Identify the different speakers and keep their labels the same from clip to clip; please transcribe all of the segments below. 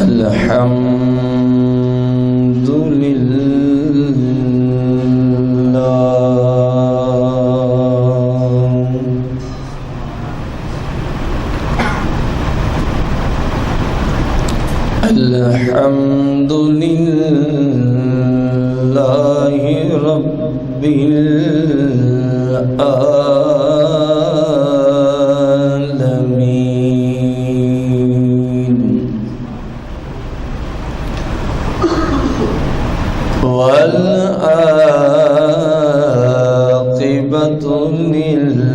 Speaker 1: الحمد لله الحمد لله رب العالمين والعاقبة للمتقين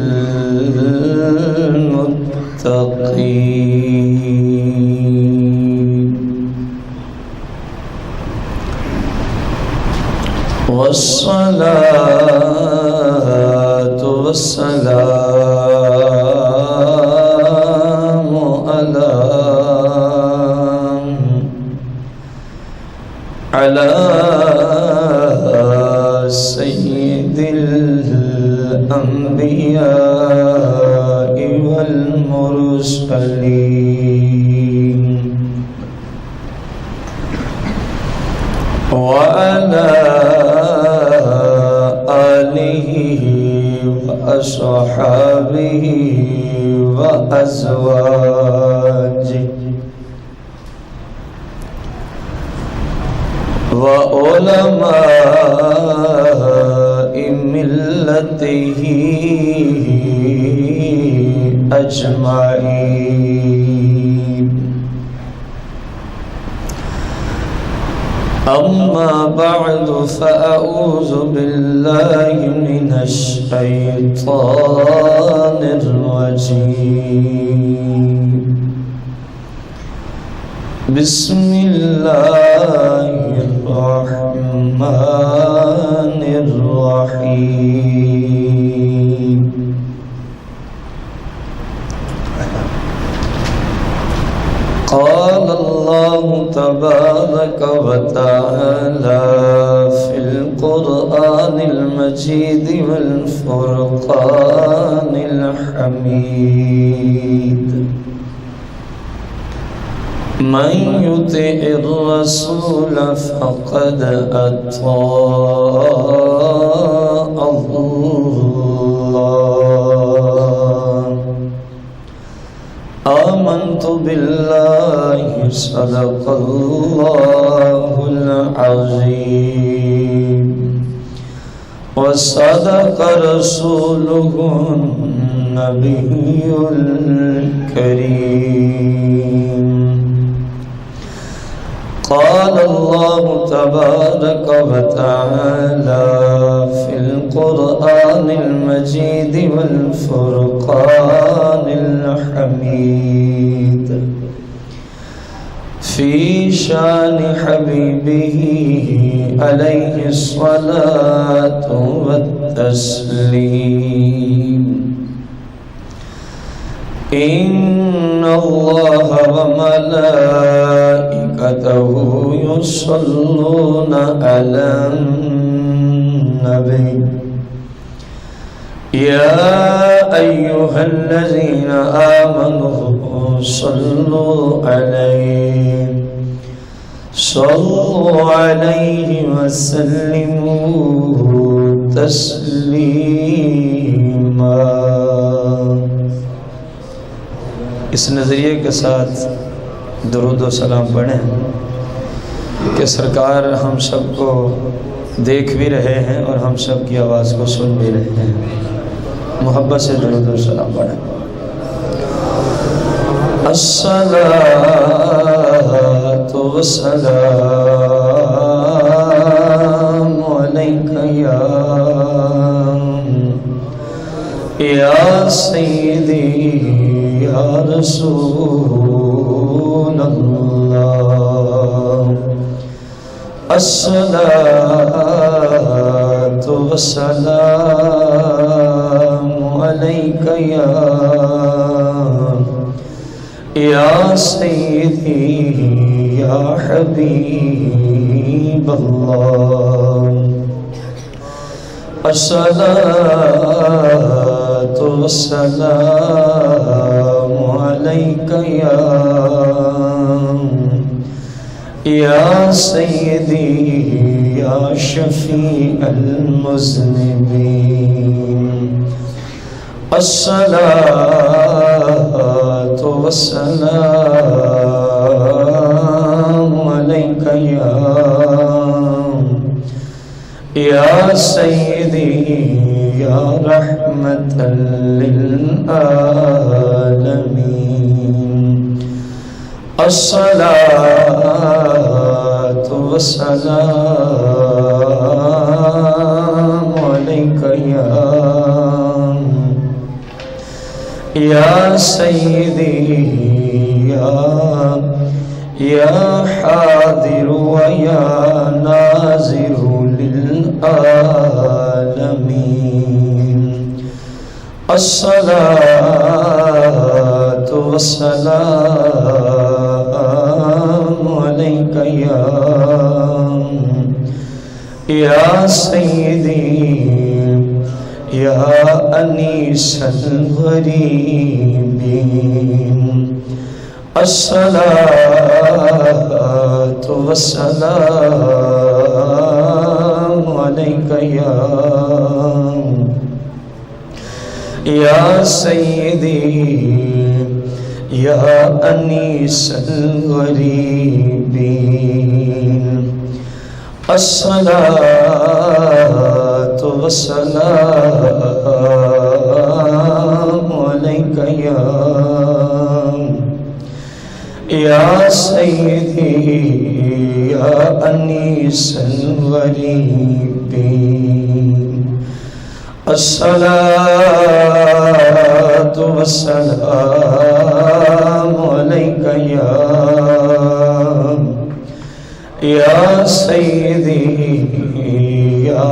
Speaker 1: والصلاة والسلام على سيد الأنبياء والمرسلين وعلى آله وأصحابه وأزواجه وعلماء ملته أجمعين أما بعد فأعوذ بالله من الشيطان الرجيم بسم الله الرحمن الرحيم قال الله تبارك وتعالى في القرآن المجيد والفرقان الحميد من يطع الرسول فقد أطاع الله آمنت بالله صدق الله العظيم وصدق رسوله النبي الكريم قال الله تبارك وتعالى في القرآن المجيد والفرقان الحميد في شان حبيبه عليه الصلاة والتسليم إن الله وملائكته يصلون على النبي يا أيها الذين آمنوا صلوا عليه وسلموا تسليما اس نظریے کے ساتھ درود و سلام پڑھیں کہ سرکار ہم سب کو دیکھ بھی رہے ہیں اور ہم سب کی آواز کو سن بھی رہے ہیں. محبت سے درود و سلام پڑھیں. الصلاۃ والسلام علیک یا سیدی یا رسول اللہ. الصلاۃ والسلام علیک یا سیدی یا حبیب اللہ. الصلاۃ والسلام علیک یا سیدی یا شفیع المذنبین الصلاۃ والسلام علیک یا سیدی یا رحمت للعالمین الصلاۃ والسلام علیک یا سیدی یا حاضر و یا ناظر للعالمین الصلاۃ والسلام علیک یا سیدی یا انیس الغریبین الصلاۃ والسلام علیک یا سیدی یا انیس الغریبین الصلاۃ والسلام علیک یا سیدی یا انیس الغریبین الصلاۃ والسلام علیک یا سیدی یا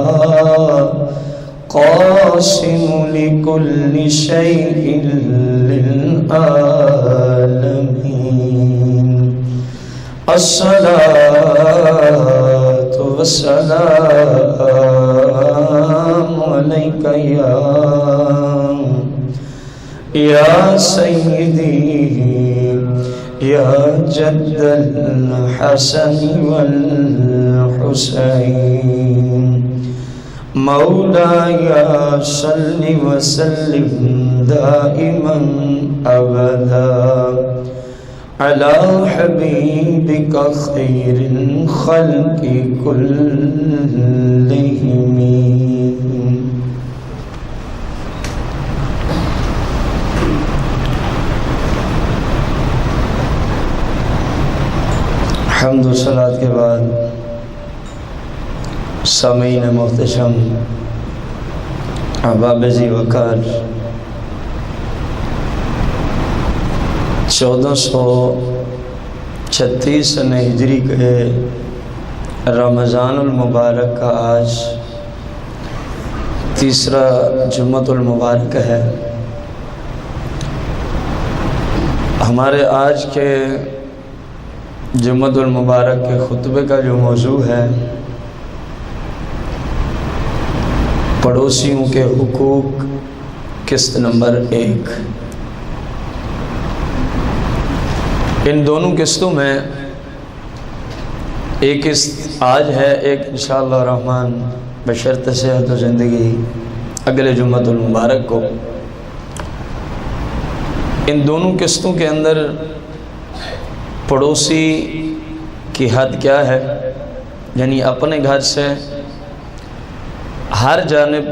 Speaker 1: قاسم لکل شیء للعالمین الصلاۃ والسلام علیک یا سیدی یا جد الحسن والحسین مولاي صل وسلم دائما أبدا على حبيبك خير الخلق كلهم. حمد و صلات کے بعد سامعین محتشم، احباب ذی وقار، 1436 ہجری کے رمضان المبارک کا آج تیسرا جمعۃ المبارک ہے. ہمارے آج کے جمعۃ المبارک کے خطبے کا جو موضوع ہے پڑوسیوں کے حقوق، قسط نمبر 1. ان دونوں قسطوں میں ایک قسط آج ہے، ایک انشاءاللہ الرحمن بشرط صحت و زندگی اگلے جمعۃ المبارک کو. ان دونوں قسطوں کے اندر پڑوسی کی حد کیا ہے، یعنی اپنے گھر سے ہر جانب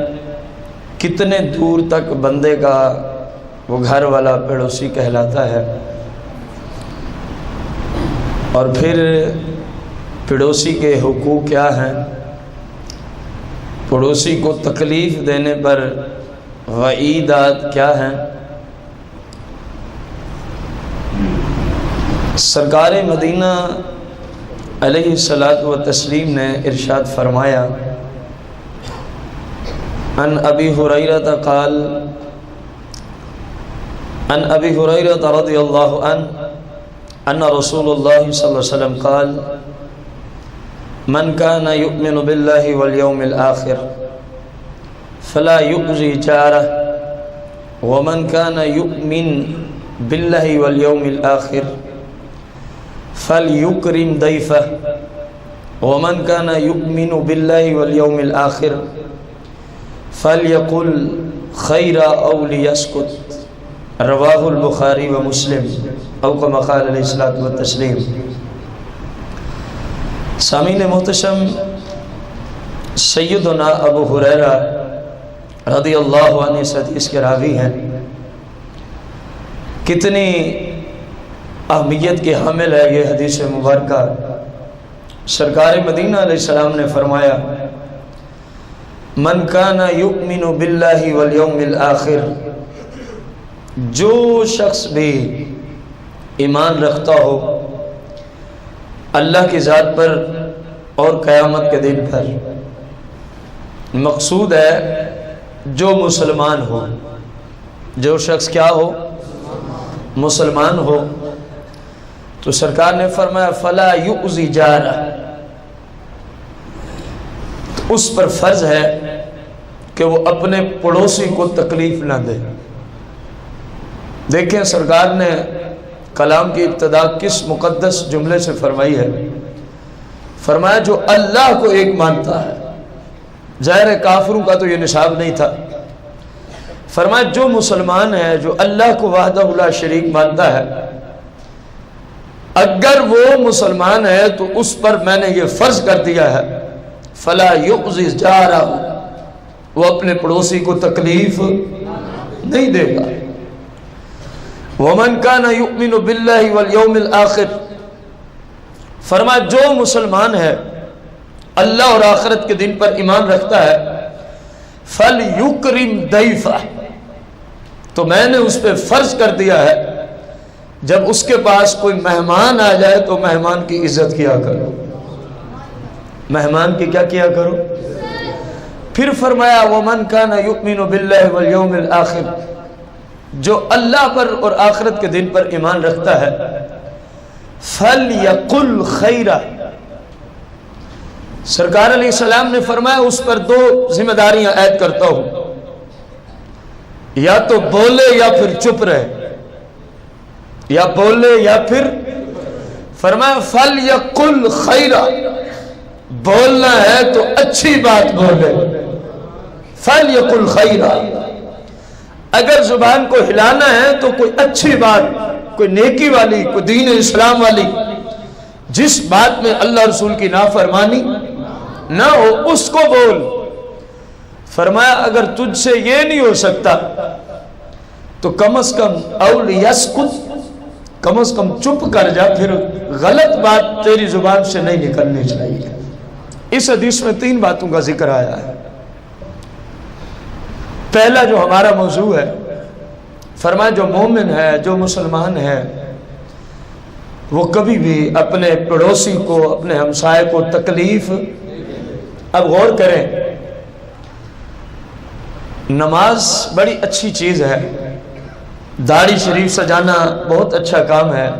Speaker 1: کتنے دور تک بندے کا وہ گھر والا پڑوسی کہلاتا ہے، اور پھر پڑوسی کے حقوق کیا ہیں، پڑوسی کو تکلیف دینے پر وعیدات کیا ہیں. سرکار مدینہ علیہ الصلاۃ والتسلیم نے ارشاد فرمایا، عن ابی ہریرہ قال، عن ابی ہریرہ رضی اللہ عنہ ان رسول اللہ صلی اللہ علیہ وسلم قال، من كان يؤمن بالله واليوم الآخر فلا يؤذي جاره، ومن كان يؤمن بالله واليوم الآخر فَلْيُكْرِمْ ضَيْفَهُ وَمَنْ كَانَ يُؤْمِنُ بِاللَّهِ وَالْيَوْمِ الْآخِرِ فَلْيَقُلْ خَيْرًا أَوْ لِيَسْكُتْ رواہ البخاری و مسلم او کما قال علیہ الصلوۃ والتسلیم۔ سامعین محتشم، سیدنا ابو ہریرہ رضی اللہ عنہ اس حدیث کے راوی ہیں۔ کتنی اہمیت کی حامل ہے یہ حدیث مبارکہ۔ سرکار مدینہ علیہ السلام نے فرمایا من کان یؤمن باللہ والیوم الآخر، جو شخص بھی ایمان رکھتا ہو اللہ کی ذات پر اور قیامت کے دن پر، مقصود ہے جو مسلمان ہو، جو شخص کیا ہو؟ مسلمان ہو۔ تو سرکار نے فرمایا فلا یؤذی جارہ، تو اس پر فرض ہے کہ وہ اپنے پڑوسی کو تکلیف نہ دے۔ دیکھیں سرکار نے کلام کی ابتدا کس مقدس جملے سے فرمائی ہے؟ فرمایا جو اللہ کو ایک مانتا ہے۔ ظاہر کافروں کا تو یہ نصاب نہیں تھا۔ فرمایا جو مسلمان ہے، جو اللہ کو وحدہ لا شریک مانتا ہے، اگر وہ مسلمان ہے تو اس پر میں نے یہ فرض کر دیا ہے فلا یؤذی جارہ، وہ اپنے پڑوسی کو تکلیف نہیں دے گا۔ وَمَنْ كَانَ يُؤْمِنُ بِاللَّهِ وَالْيَوْمِ الْآخِرِ، فرمایا جو مسلمان ہے اللہ اور آخرت کے دن پر ایمان رکھتا ہے فَلْيُكْرِمْ ضَيْفَهُ، تو میں نے اس پہ فرض کر دیا ہے جب اس کے پاس کوئی مہمان آ جائے تو مہمان کی عزت کیا کرو۔ مہمان کی کیا کیا کرو؟ پھر فرمایا وَمَنْ كَانَ يُؤْمِنُ بِاللَّهِ وَالْيَوْمِ الْآخِرِ، جو اللہ پر اور آخرت کے دن پر ایمان رکھتا ہے فَلْيَقُلْ خَيْرًا، سرکار علیہ السلام نے فرمایا اس پر دو ذمہ داریاں عائد کرتا ہوں، یا تو بولے یا پھر چپ رہے، یا بولے یا پھر، فرمایا فَلْيَقُلْ خَيْرًا، بولنا ہے تو اچھی بات بولے۔ فَلْيَقُلْ خَيْرًا، اگر زبان کو ہلانا ہے تو کوئی اچھی بات، کوئی نیکی والی، کوئی دین اسلام والی، جس بات میں اللہ رسول کی نافرمانی نہ ہو اس کو بول۔ فرمایا اگر تجھ سے یہ نہیں ہو سکتا تو کم از کم اول یسکت، کم از کم چپ کر جا، پھر غلط بات تیری زبان سے نہیں نکلنی چاہیے۔ اس حدیث میں 3 باتوں کا ذکر آیا ہے۔ پہلا جو ہمارا موضوع ہے، فرمایا جو مومن ہے، جو مسلمان ہے، وہ کبھی بھی اپنے پڑوسی کو، اپنے ہمسائے کو تکلیف، اب غور کریں، نماز بڑی اچھی چیز ہے، داڑھی شریف سجانا بہت اچھا کام ہے،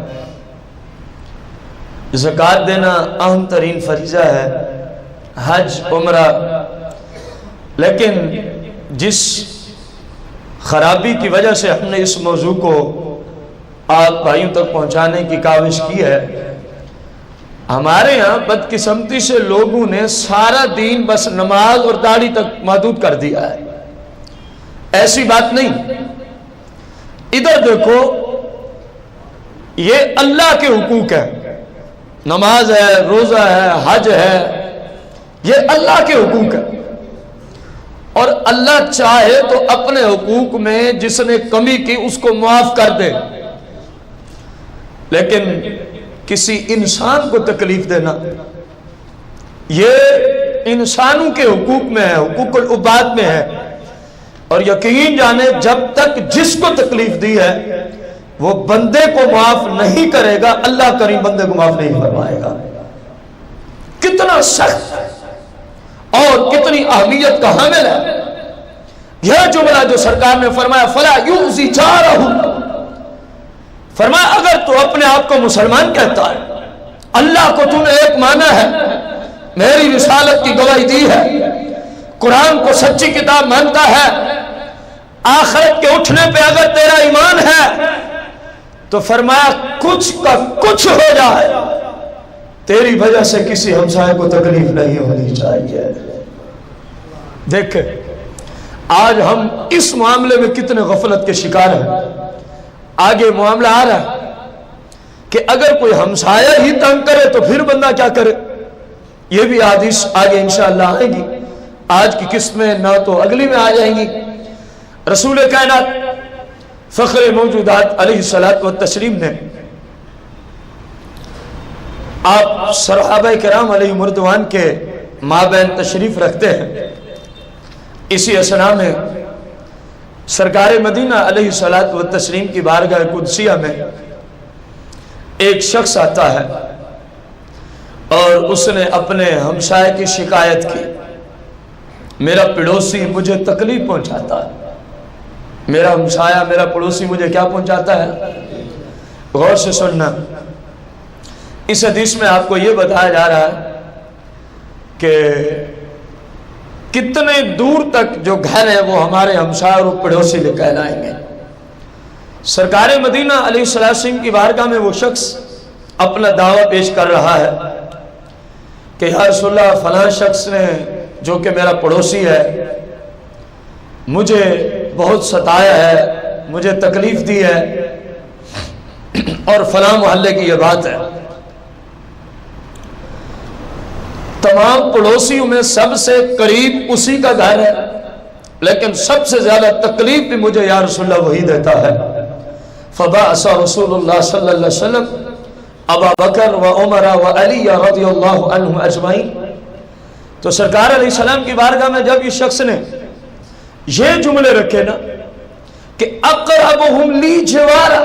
Speaker 1: زکوٰۃ دینا اہم ترین فریضہ ہے، حج، عمرہ، لیکن جس خرابی کی وجہ سے ہم نے اس موضوع کو آپ بھائیوں تک پہنچانے کی کاوش کی ہے، ہمارے ہاں بدقسمتی سے لوگوں نے سارا دین بس نماز اور داڑھی تک محدود کر دیا ہے۔ ایسی بات نہیں، ادھر دیکھو، یہ اللہ کے حقوق ہے، نماز ہے، روزہ ہے، حج ہے، یہ اللہ کے حقوق ہے، اور اللہ چاہے تو اپنے حقوق میں جس نے کمی کی اس کو معاف کر دے، لیکن کسی انسان کو تکلیف دینا یہ انسانوں کے حقوق میں ہے، حقوق العباد میں ہے، اور یقین جانے جب تک جس کو تکلیف دی ہے وہ بندے کو معاف نہیں کرے گا، اللہ کریم بندے کو معاف نہیں فرمائے گا۔ کتنا سخت اور کتنی اہمیت کا حامل ہے یہ جملہ جو سرکار نے فرمایا فلا یؤذی جارہ، فرمایا اگر تو اپنے آپ کو مسلمان کہتا ہے، اللہ کو تو نے ایک مانا ہے، میری رسالت کی گواہی دی ہے، قرآن کو سچی کتاب مانتا ہے، آخرت کے اٹھنے پہ اگر تیرا ایمان ہے تو فرمایا کچھ کا کچھ ہو جائے تیری وجہ سے کسی ہمسائے کو تکلیف نہیں ہونی چاہیے۔ دیکھیں آج ہم اس معاملے میں کتنے غفلت کے شکار ہیں۔ آگے معاملہ آ رہا ہے کہ اگر کوئی ہمسایہ ہی تنگ کرے تو پھر بندہ کیا کرے، یہ بھی حدیث آگے انشاءاللہ آئے گی۔ آج کی قسط میں نہ تو اگلی میں آ جائیں گی۔ رسول کائنات فخر موجودات علیہ الصلوۃ والتسلیم نے آپ صحابہ کرام علیہ مردوان کے مابین تشریف رکھتے ہیں۔ اسی اثناء میں سرکار مدینہ علیہ الصلوۃ والتسلیم کی بارگاہ قدسیہ میں ایک شخص آتا ہے اور اس نے اپنے ہمسائے کی شکایت کی، میرا پڑوسی مجھے تکلیف پہنچاتا ہے، میرا ہمسایہ میرا پڑوسی مجھے کیا پہنچاتا ہے۔ غور سے سننا، اس حدیث میں آپ کو یہ بتایا جا رہا ہے کہ کتنے دور تک جو گھر ہے وہ ہمارے ہمسایہ اور پڑوسی لے کہلائیں گے۔ سرکار مدینہ علیہ السلام کی بارگاہ میں وہ شخص اپنا دعویٰ پیش کر رہا ہے کہ یا رسول اللہ فلاں شخص نے جو کہ میرا پڑوسی ہے مجھے بہت ستایا ہے، مجھے تکلیف دی ہے، اور فلاں محلے کی یہ بات ہے۔ تمام پڑوسیوں میں سب سے قریب اسی کا گھر ہے، لیکن سب سے زیادہ تکلیف بھی مجھے یا رسول اللہ وہی دیتا ہے۔ فبعث رسول اللہ صلی اللہ علیہ وسلم ابا بکر و عمر و علی رضی اللہ عنہم اجمعین۔ تو سرکار علیہ السلام کی بارگاہ میں جب اس شخص نے یہ جملے رکھے نا کہ اقربہم لی جوارا،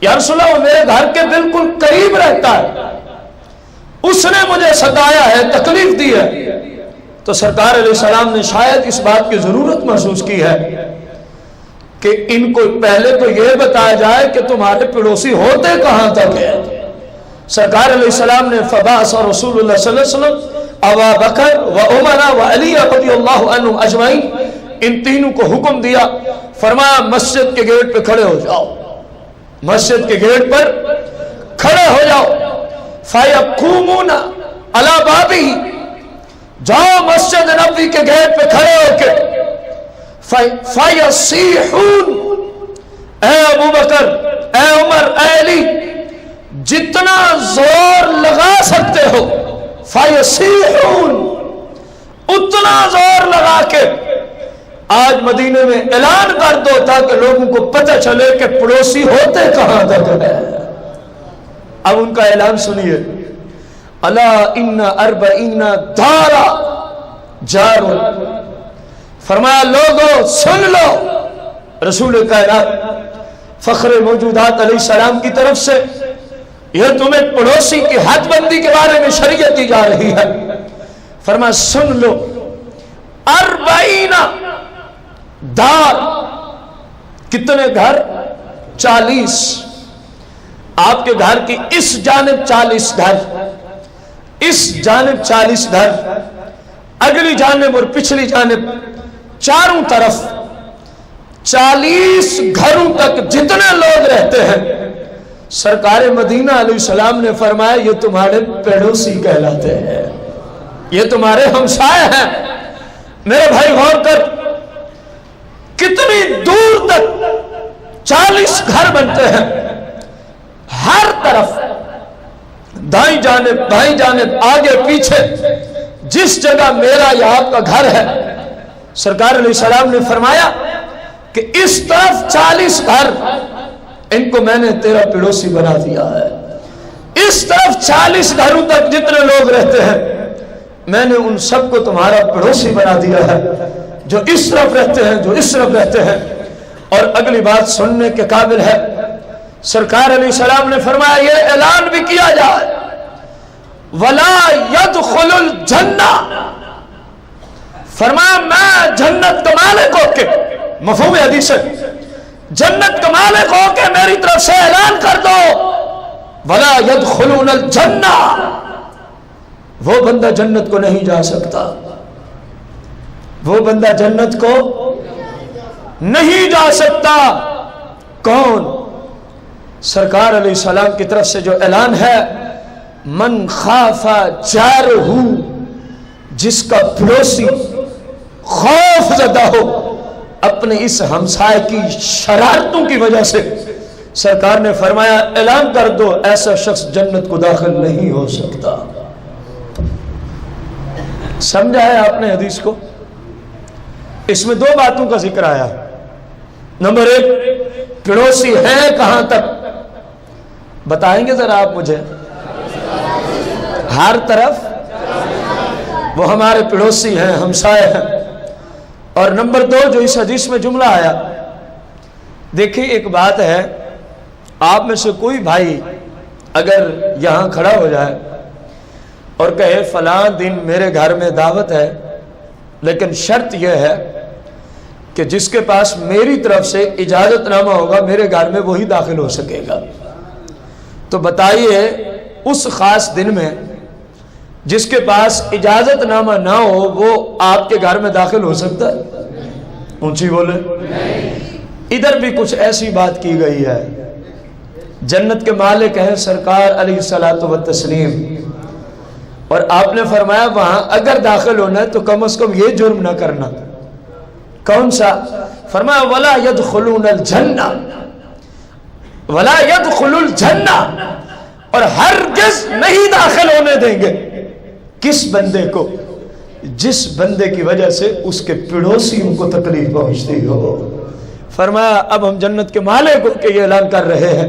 Speaker 1: یا رسول اللہ وہ میرے گھر کے بالکل قریب رہتا ہے، اس نے مجھے ستایا ہے، تکلیف دی ہے، تو سرکار علیہ السلام نے شاید اس بات کی ضرورت محسوس کی ہے کہ ان کو پہلے تو یہ بتایا جائے کہ تمہارے پڑوسی ہوتے کہاں تک ہے۔ سرکار علیہ السلام نے فبعث رسول اللہ صلی اللہ علیہ وسلم ابا بکر و عمر و علی رضی اللہ عنہم اجمعین، ان تینوں کو حکم دیا، فرمایا مسجد کے گیٹ پہ کھڑے ہو جاؤ، مسجد کے گیٹ پر کھڑے ہو جاؤ۔ فَيَقُومُونَ عَلَى بَابِهِ، جاؤ مسجد نبوی کے گیٹ پہ کھڑے ہو کے فَيَصِيحُونَ، اے ابو بکر، اے عمر، اے علی، جتنا زور لگا سکتے ہو، فَيَصِيحُونَ، اتنا زور لگا کے آج مدینے میں اعلان کر دو تاکہ لوگوں کو پتہ چلے کہ پڑوسی ہوتے کہاں تک ہے۔ اب ان کا اعلان سنیے، الا ان اربعین دارا جار، فرمایا لوگوں سن لو، رسول کائنات فخر موجودات علیہ السلام کی طرف سے یہ تمہیں پڑوسی کی حد بندی کے بارے میں شریعت دی جا رہی ہے۔ فرمایا سن لو، اربعین دار، کتنے گھر؟ 40۔ آپ کے گھر کی اس جانب 40 گھر، اس جانب 40 گھر، اگلی جانب اور پچھلی جانب، چاروں طرف 40 گھروں تک جتنے لوگ رہتے ہیں، سرکار مدینہ علیہ السلام نے فرمایا یہ تمہارے پڑوسی کہلاتے ہیں، یہ تمہارے ہمسائے ہیں۔ میرے بھائی غور کر، کتنی دور تک 40 گھر بنتے ہیں، ہر طرف دائیں جانب بائیں جانب آگے پیچھے، جس جگہ میرا یا آپ کا گھر ہے، سرکار علیہ السلام نے فرمایا کہ اس طرف 40 گھر، ان کو میں نے تیرا پڑوسی بنا دیا ہے۔ اس طرف 40 گھروں تک جتنے لوگ رہتے ہیں، میں نے ان سب کو تمہارا پڑوسی بنا دیا ہے، جو اس طرف رہتے ہیں، جو اس طرف رہتے ہیں۔ اور اگلی بات سننے کے قابل ہے، سرکار علیہ السلام نے فرمایا یہ اعلان بھی کیا جائے، وَلَا يَدْخُلُ الْجَنَّةِ، فرمایا میں جنت کا مالک ہو کے، مفہوم حدیث ہے، جنت کا مالک ہو کے میری طرف سے اعلان کر دو، وَلَا يَدْخُلُونَ الْجَنَّةِ، وہ بندہ جنت کو نہیں جا سکتا، وہ بندہ جنت کو نہیں جا سکتا۔ کون؟ سرکار علیہ السلام کی طرف سے جو اعلان ہے، من خافا جارہ، جس کا پڑوسی خوف زدہ ہو اپنے اس ہمسائے کی شرارتوں کی وجہ سے، سرکار نے فرمایا اعلان کر دو ایسا شخص جنت کو داخل نہیں ہو سکتا۔ سمجھا ہے آپ نے حدیث کو؟ اس میں 2 باتوں کا ذکر آیا۔ نمبر 1، پڑوسی ہیں کہاں تک بتائیں گے ذرا آپ مجھے؟ ہر طرف وہ ہمارے پڑوسی ہیں، ہمسائے ہیں۔ اور نمبر 2 جو اس حدیث میں جملہ آیا، دیکھیں ایک بات ہے، آپ میں سے کوئی بھائی اگر یہاں کھڑا ہو جائے اور کہے فلاں دن میرے گھر میں دعوت ہے، لیکن شرط یہ ہے کہ جس کے پاس میری طرف سے اجازت نامہ ہوگا میرے گھر میں وہی داخل ہو سکے گا، تو بتائیے اس خاص دن میں جس کے پاس اجازت نامہ نہ ہو وہ آپ کے گھر میں داخل ہو سکتا ہے؟ اونچی بولے۔ ادھر بھی کچھ ایسی بات کی گئی ہے، جنت کے مالک ہیں سرکار علیہ الصلوۃ والتسلیم، اور آپ نے فرمایا وہاں اگر داخل ہونا ہے تو کم از کم یہ جرم نہ کرنا۔ کون سا؟ فرمایا وَلَا يَدْخُلُونَ الْجَنَّةَ، وَلَا يَدْخُلُ الْجَنَّةَ، اور ہرگز نہیں داخل ہونے دیں گے کس بندے کو؟ جس بندے کی وجہ سے اس کے پڑوسیوں کو تکلیف پہنچتی ہو۔ فرمایا اب ہم جنت کے مالک ہو کے یہ اعلان کر رہے ہیں،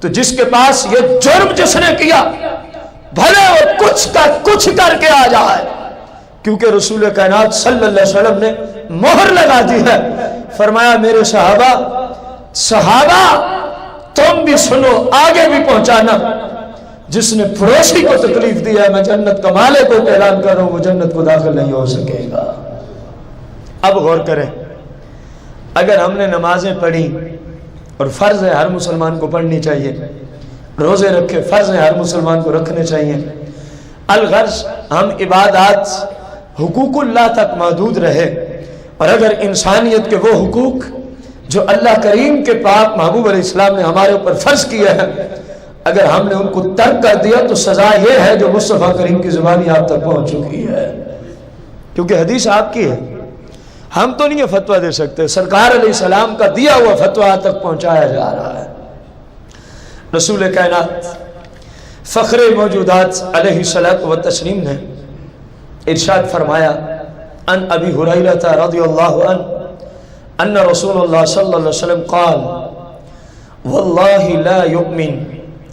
Speaker 1: تو جس کے پاس یہ جرم جس نے کیا بھلے وہ کچھ کا کچھ کر کے آ جائے، کیونکہ رسول کائنات صلی اللہ علیہ وسلم نے مہر لگا دی ہے۔ فرمایا میرے صحابہ تم بھی سنو، آگے بھی پہنچانا، جس نے پڑوسی کو تکلیف دی ہے میں جنت کا مالک کو اعلان کر رہا ہوں وہ جنت کو داخل نہیں ہو سکے گا۔ اب غور کریں، اگر ہم نے نمازیں پڑھی، اور فرض ہے ہر مسلمان کو پڑھنی چاہیے، روزے رکھے فرض ہے ہر مسلمان کو رکھنے چاہیے، الغرض ہم عبادات حقوق اللہ تک محدود رہے، اور اگر انسانیت کے وہ حقوق جو اللہ کریم کے پاک محبوب علیہ السلام نے ہمارے اوپر فرض کیے ہیں، اگر ہم نے ان کو ترک کر دیا تو سزا یہ ہے جو مصطفیٰ کریم کی زبانی آپ تک پہنچ چکی ہے، کیونکہ حدیث آپ کی ہے، ہم تو نہیں یہ فتویٰ دے سکتے، سرکار علیہ السلام کا دیا ہوا فتویٰ آپ تک پہنچایا جا رہا ہے۔ رسول کائنات فخر موجودات علیہ الصلوۃ والتسلیم نے ارشاد فرمایا ان ابی ہریرہ رضی اللہ عنہ ان رسول اللہ صلی اللہ علیہ وسلم قال واللہ لا یؤمن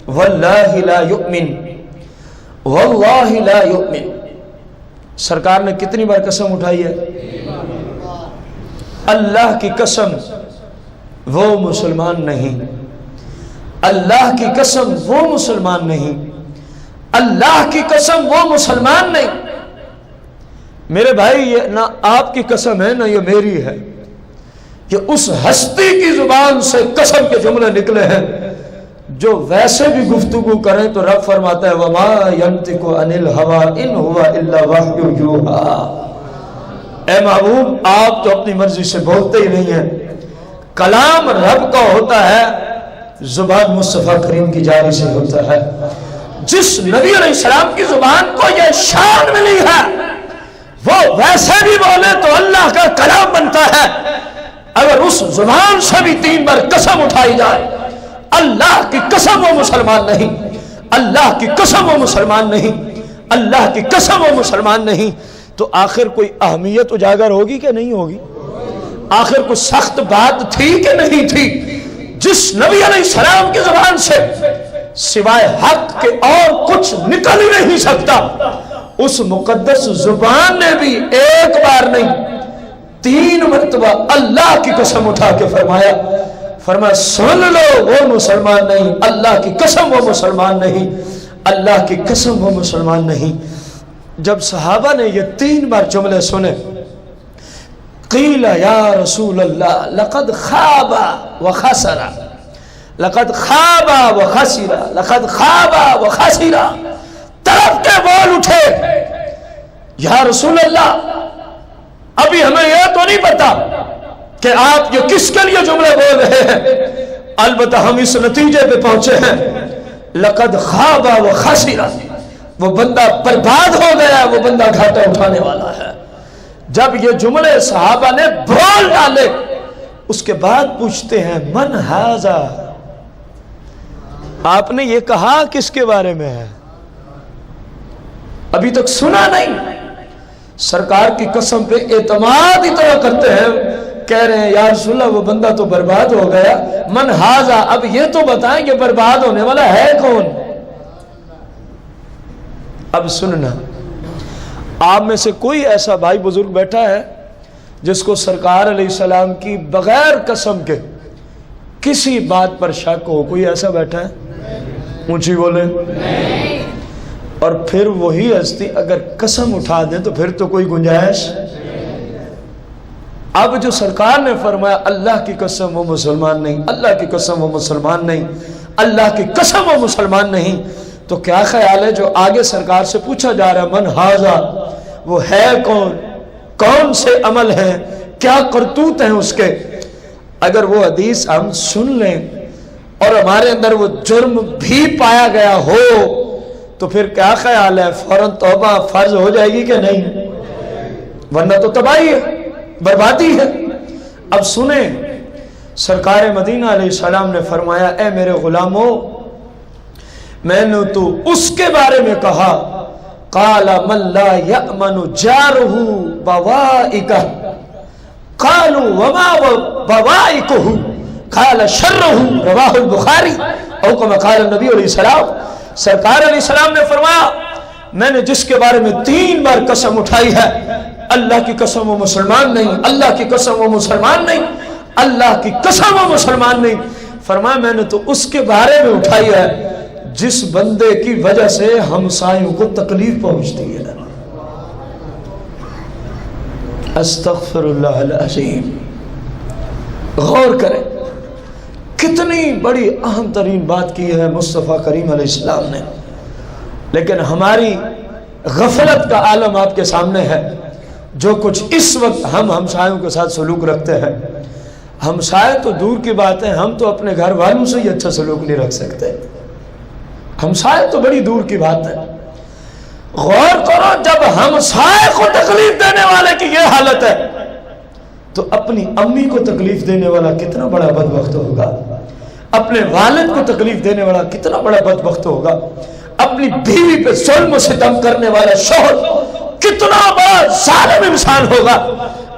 Speaker 1: واللہ لا یؤمن واللہ لا یؤمن۔ سرکار نے کتنی بار قسم اٹھائی ہے؟ اللہ کی قسم وہ مسلمان نہیں، اللہ کی قسم وہ مسلمان نہیں، اللہ کی قسم وہ مسلمان نہیں۔ میرے بھائی یہ نہ آپ کی قسم ہے نہ یہ میری ہے، یہ اس ہستی کی زبان سے قسم کے جملے نکلے ہیں جو ویسے بھی گفتگو کریں تو رب فرماتا ہے وَمَا يَنْتِقُ عَنِ الْهَوَىٰ إِنْ هُوَ إِلَّا وَحْيٌ يُوحَىٰ۔ اے محبوب آپ تو اپنی مرضی سے بولتے ہی نہیں ہیں، کلام رب کا ہوتا ہے، زبان مصطفیٰ کریم کی جاری سے ہوتا ہے۔ جس نبی علیہ السلام کی زبان کو یہ شان ملی ہے وہ ویسے بھی بولے تو اللہ کا کلام بنتا ہے، اگر اس زبان سے بھی 3 بار قسم اٹھائی جائے اللہ کی قسم وہ مسلمان نہیں، اللہ کی قسم وہ مسلمان نہیں، اللہ کی قسم وہ مسلمان نہیں، تو آخر کوئی اہمیت اجاگر ہوگی کہ نہیں ہوگی؟ آخر کوئی سخت بات تھی کہ نہیں تھی؟ جس نبی علیہ السلام کی زبان سے سوائے حق کے اور کچھ نکل ہی نہیں سکتا، اس مقدس زبان نے بھی ایک بار نہیں 3 مرتبہ اللہ کی قسم اٹھا کے فرمایا سن لو وہ مسلمان نہیں، اللہ کی قسم وہ مسلمان نہیں، اللہ کی قسم وہ مسلمان نہیں۔ جب صحابہ نے یہ 3 بار جملے سنے، قیل یا رسول اللہ لقد خاب وخسر، لقد خاب وخسر، لقد خاب وخسر، طرف کے بول اٹھے یا رسول اللہ ابھی ہمیں یہ تو نہیں پتا کہ آپ یہ کس کے لیے جملے بول رہے ہیں، البتہ ہم اس نتیجے پہ پہنچے ہیں لقد خاب و خسر، وہ بندہ برباد ہو گیا، وہ بندہ گھاٹا اٹھانے والا ہے۔ جب یہ جملے صحابہ نے بول ڈالے، اس کے بعد پوچھتے ہیں من ھذا، آپ نے یہ کہا کس کے بارے میں ہے؟ ابھی تک سنا نہیں۔ سرکار کی قسم پہ اعتماد اتنا کرتے ہیں، کہہ رہے ہیں یا رسول اللہ وہ بندہ تو برباد ہو گیا، من ھذا، اب یہ تو بتائیں کہ برباد ہونے والا ہے کون؟ اب سننا، آپ میں سے کوئی ایسا بھائی بزرگ بیٹھا ہے جس کو سرکار علیہ السلام کی بغیر قسم کے کسی بات پر شک ہو؟ کوئی ایسا بیٹھا ہے؟ اونچی بولے۔ اور پھر وہی ہستی اگر قسم اٹھا دیں تو پھر تو کوئی گنجائش۔ اب جو سرکار نے فرمایا اللہ کی قسم وہ مسلمان نہیں، اللہ کی قسم وہ مسلمان نہیں، اللہ کی قسم وہ مسلمان نہیں، تو کیا خیال ہے جو آگے سرکار سے پوچھا جا رہا ہے من ھذا، وہ ہے کون، کون سے عمل ہیں، کیا کرتوت ہیں اس کے؟ اگر وہ حدیث ہم سن لیں اور ہمارے اندر وہ جرم بھی پایا گیا ہو تو پھر کیا خیال ہے فوراً توبہ فرض ہو جائے گی کہ نہیں؟ ورنہ تو تباہی ہے، بربادی ہے۔ اب سنیں، سرکار مدینہ علیہ السلام نے فرمایا اے میرے غلاموں، میں نے تو اس کے بارے میں کہا قال من لا یأمن جارہ بوائکہ، قالوا وما بوائکہ، قال شرہ، رواہ البخاری، او کما قال النبی علیہ السلام۔ سرکار علیہ السلام نے فرمایا میں نے جس کے بارے میں 3 بار قسم اٹھائی ہے، اللہ کی قسم وہ مسلمان نہیں، اللہ کی قسم وہ مسلمان نہیں، اللہ کی قسم وہ مسلمان نہیں، فرمایا میں نے تو اس کے بارے میں اٹھائی ہے جس بندے کی وجہ سے ہمسایوں کو تکلیف پہنچتی ہے۔ استغفر اللہ العظیم۔ غور کریں کتنی بڑی اہم ترین بات کی ہے مصطفیٰ کریم علیہ السلام نے، لیکن ہماری غفلت کا عالم آپ کے سامنے ہے۔ جو کچھ اس وقت ہم ہمسایوں کے ساتھ سلوک رکھتے ہیں، ہمسائے تو دور کی بات ہے، ہم تو اپنے گھر والوں سے ہی اچھا سلوک نہیں رکھ سکتے، ہمسائے تو بڑی دور کی بات ہے۔ غور کرو، جب ہمسائے کو تکلیف دینے والے کی یہ حالت ہے تو اپنی امی کو تکلیف دینے والا کتنا بڑا بدبخت ہوگا، اپنے والد کو تکلیف دینے والا کتنا بڑا بدبخت ہوگا، اپنی بیوی پہ ظلم و ستم کرنے والا شوہر کتنا بڑا ظالم انسان ہوگا،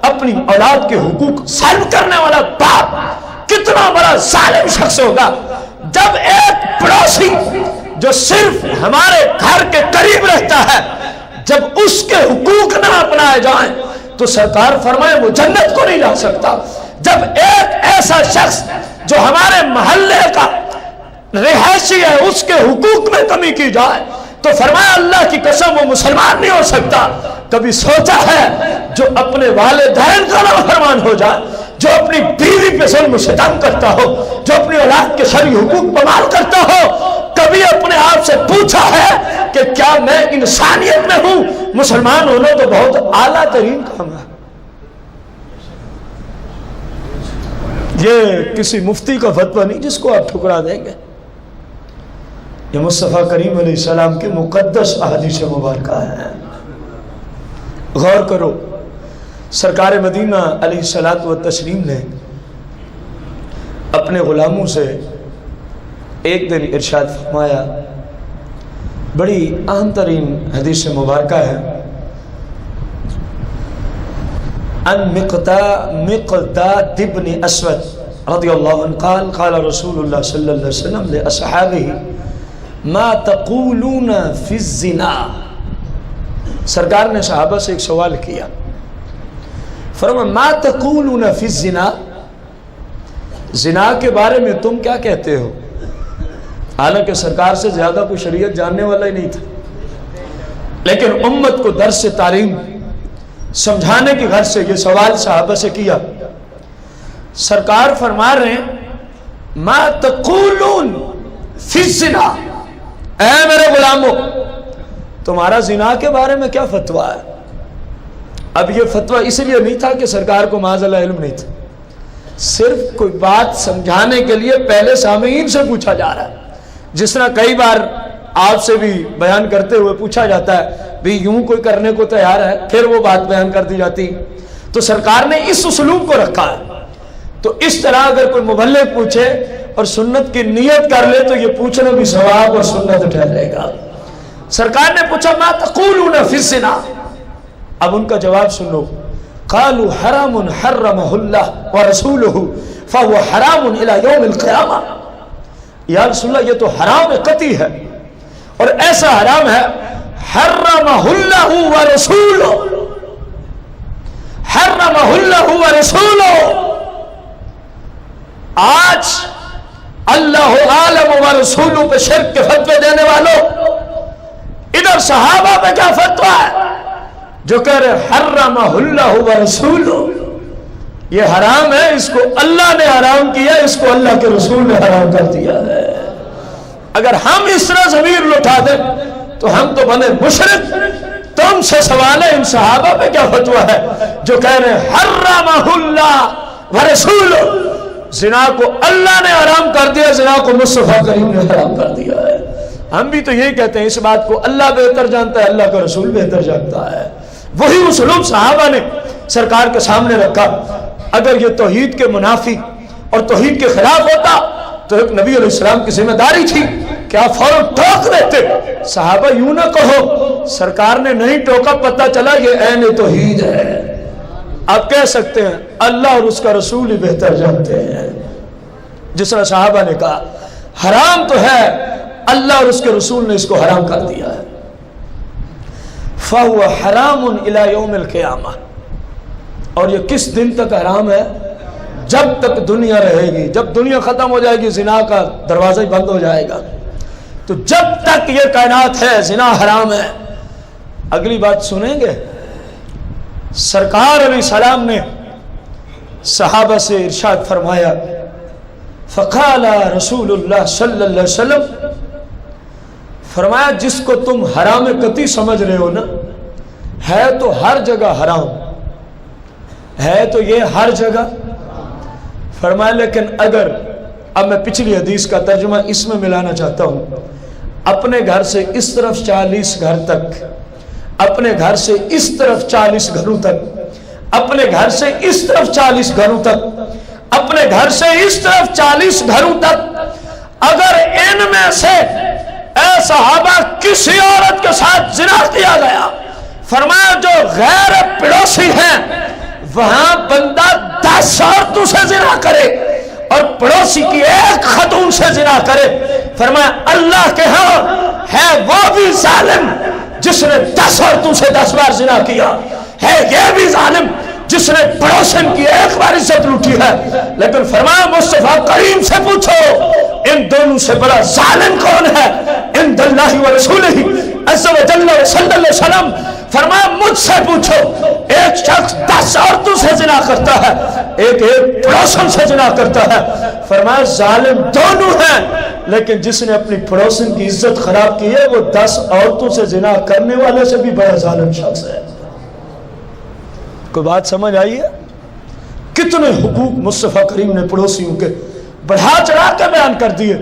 Speaker 1: اپنی اولاد کے حقوق سلب کرنے والا باپ کتنا بڑا ظالم شخص ہوگا۔ جب ایک پڑوسی جو صرف ہمارے گھر کے قریب رہتا ہے، جب اس کے حقوق نہ اپنائے جائیں تو سرکار فرمائے وہ جنت کو نہیں جا سکتا۔ جب ایک ایسا شخص جو ہمارے محلے کا رہائشی ہے اس کے حقوق میں کمی کی جائے تو فرمایا اللہ کی قسم وہ مسلمان نہیں ہو سکتا۔ کبھی سوچا ہے جو اپنے والدین کا نافرمان ہو جائے، جو اپنی بیوی پہ ظلم و ستم کرتا ہو، جو اپنی اولاد کے شرعی حقوق پامال کرتا ہو، کبھی اپنے آپ سے پوچھا ہے کہ کیا میں انسانیت میں ہوں؟ مسلمان ہونا تو بہت اعلیٰ ترین کام ہے۔ یہ کسی مفتی کا فتویٰ نہیں جس کو آپ ٹھکرا دیں گے، یہ مصطفیٰ کریم علیہ السلام کے مقدس احادیث مبارکہ ہیں۔ غور کرو، سرکار مدینہ علیہ الصلوۃ والتسلیم نے اپنے غلاموں سے ایک دن ارشاد فرمایا، بڑی اہم ترین حدیث مبارکہ ہے، ان مقداد ابن اسود رضی اللہ عنہ قال قال رسول اللہ صلی اللہ علیہ وسلم لاصحابہ ما تقولون فی الزنا۔ سرکار نے صحابہ سے ایک سوال کیا، فرمایا ما تقولون فی الزنا، زنا کے بارے میں تم کیا کہتے ہو؟ حالانکہ سرکار سے زیادہ کوئی شریعت جاننے والا ہی نہیں تھا، لیکن امت کو درس تعلیم سمجھانے کی غرض سے یہ سوال صحابہ سے کیا۔ سرکار فرما رہے ہیں ما تقولون فی الزنا، اے میرے غلاموں تمہارا زنا کے بارے میں کیا فتویٰ ہے؟ اب یہ فتویٰ اس لیے نہیں تھا کہ سرکار کو معاذ اللہ علم نہیں تھا، صرف کوئی بات سمجھانے کے لیے پہلے سامعین سے پوچھا جا رہا ہے۔ جس طرح کئی بار آپ سے بھی بیان کرتے ہوئے پوچھا جاتا ہے بھی یوں کوئی کرنے کو تیار ہے، پھر وہ بات بیان کر دی جاتی، تو سرکار نے اس اسلوب کو رکھا ہے۔ تو اس طرح اگر کوئی مبلغ پوچھے اور سنت کی نیت کر لے تو یہ پوچھنا بھی ثواب اور سنت ٹھہرے گا۔ سرکار نے پوچھا ما تقولون فی الزنا، اب ان کا جواب سن لو، قالوا حرام حرمہ اللہ ورسولہ فهو حرام الى یوم القیامہ، یا رسول اللہ یہ تو حرام قطعی ہے اور ایسا حرام ہے حرمہ اللہ ورسولہ، حرمہ اللہ ورسولہ۔ آج اللہ عالم ورسولہ پہ شرک کے فتوے دینے والوں، ادھر صحابہ پہ کیا فتویٰ ہے جو کہہ رہے حرمہ اللہ ورسولہ، یہ حرام ہے، اس کو اللہ نے حرام کیا، اس کو اللہ کے رسول نے حرام کر دیا ہے۔ اگر ہم اس طرح ضمیر لٹا دیں تو ہم تو بنے مشرک۔ تم سے سوال ہے ان صحابہ پہ کیا فتویٰ ہے جو کہہ رہے ہیں حرمہ اللہ ورسولہ، زنا کو اللہ نے حرام کر دیا، زنا کو مصطفیٰ کریم نے حرام کر دیا ہے۔ ہم بھی تو یہی کہتے ہیں، اس بات کو اللہ بہتر جانتا ہے، اللہ کا رسول بہتر جانتا ہے۔ وہی اسلوب صحابہ نے سرکار کے سامنے رکھا۔ اگر یہ توحید کے منافی اور توحید کے خلاف ہوتا تو ایک نبی علیہ السلام کی ذمہ داری تھی کہ آپ فوراً ٹوک دیتے، صحابہ یوں نہ کہو، سرکار نے نہیں ٹوکا، پتہ چلا یہ عین توحید ہے۔ آپ کہہ سکتے ہیں اللہ اور اس کا رسول ہی بہتر جانتے ہیں۔ جس طرح صحابہ نے کہا حرام تو ہے، اللہ اور اس کے رسول نے اس کو حرام کر دیا ہے، فَهُوَ حَرَامٌ إِلَى يَوْمِ الْقِيَامَةِ، اور یہ کس دن تک حرام ہے؟ جب تک دنیا رہے گی۔ جب دنیا ختم ہو جائے گی زنا کا دروازہ ہی بند ہو جائے گا۔ تو جب تک یہ کائنات ہے زنا حرام ہے۔ اگلی بات سنیں گے، سرکار علیہ السلام نے صحابہ سے ارشاد فرمایا، فقال رسول اللہ صلی اللہ علیہ وسلم، فرمایا جس کو تم حرام قطعی سمجھ رہے ہو نا، ہے تو ہر جگہ حرام ہے، تو یہ ہر جگہ فرمایا، لیکن اگر، اب میں پچھلی حدیث کا ترجمہ اس میں ملانا چاہتا ہوں، اپنے گھر سے اس طرف 40 گھر تک، اپنے گھر سے اس طرف 40 گھروں تک، اپنے گھر سے اس طرف 40 گھروں تک، اپنے گھر سے اس طرف 40 گھروں تک، اگر ان میں سے اے صحابہ کسی عورت کے ساتھ زنا کیا گیا، فرمایا جو غیر پڑوسی ہیں وہاں بندہ 10 عورتوں سے زنا کرے اور پڑوسی کی ایک خاتون سے زنا کرے، فرمایا اللہ کے ہاں ہے وہ بھی ظالم جس نے 10 عورتوں سے 10 بار زنا کیا، ہے یہ بھی ظالم جس نے پڑوسن کی ایک بار عزت لوٹی ہے۔ لیکن فرمایا مصطفیٰ کریم سے پوچھو ان دونوں سے بڑا ظالم کون ہے؟ عند اللہ ورسولہ عز و جل صلی اللہ علیہ وسلم، فرمایا مجھ سے پوچھو، ایک شخص 10 عورتوں سے زنا کرتا ہے، ایک پڑوسن سے زنا کرتا ہے، فرمایا ظالم دونوں ہیں، لیکن جس نے اپنی پڑوسن کی عزت خراب کی ہے وہ 10 عورتوں سے زنا کرنے والے سے بھی بڑا ظالم شخص ہے۔ کوئی بات سمجھ آئی ہے؟ کتنے حقوق مصطفیٰ کریم نے پڑوسیوں کے بڑھا چڑھا کے بیان کر دیے،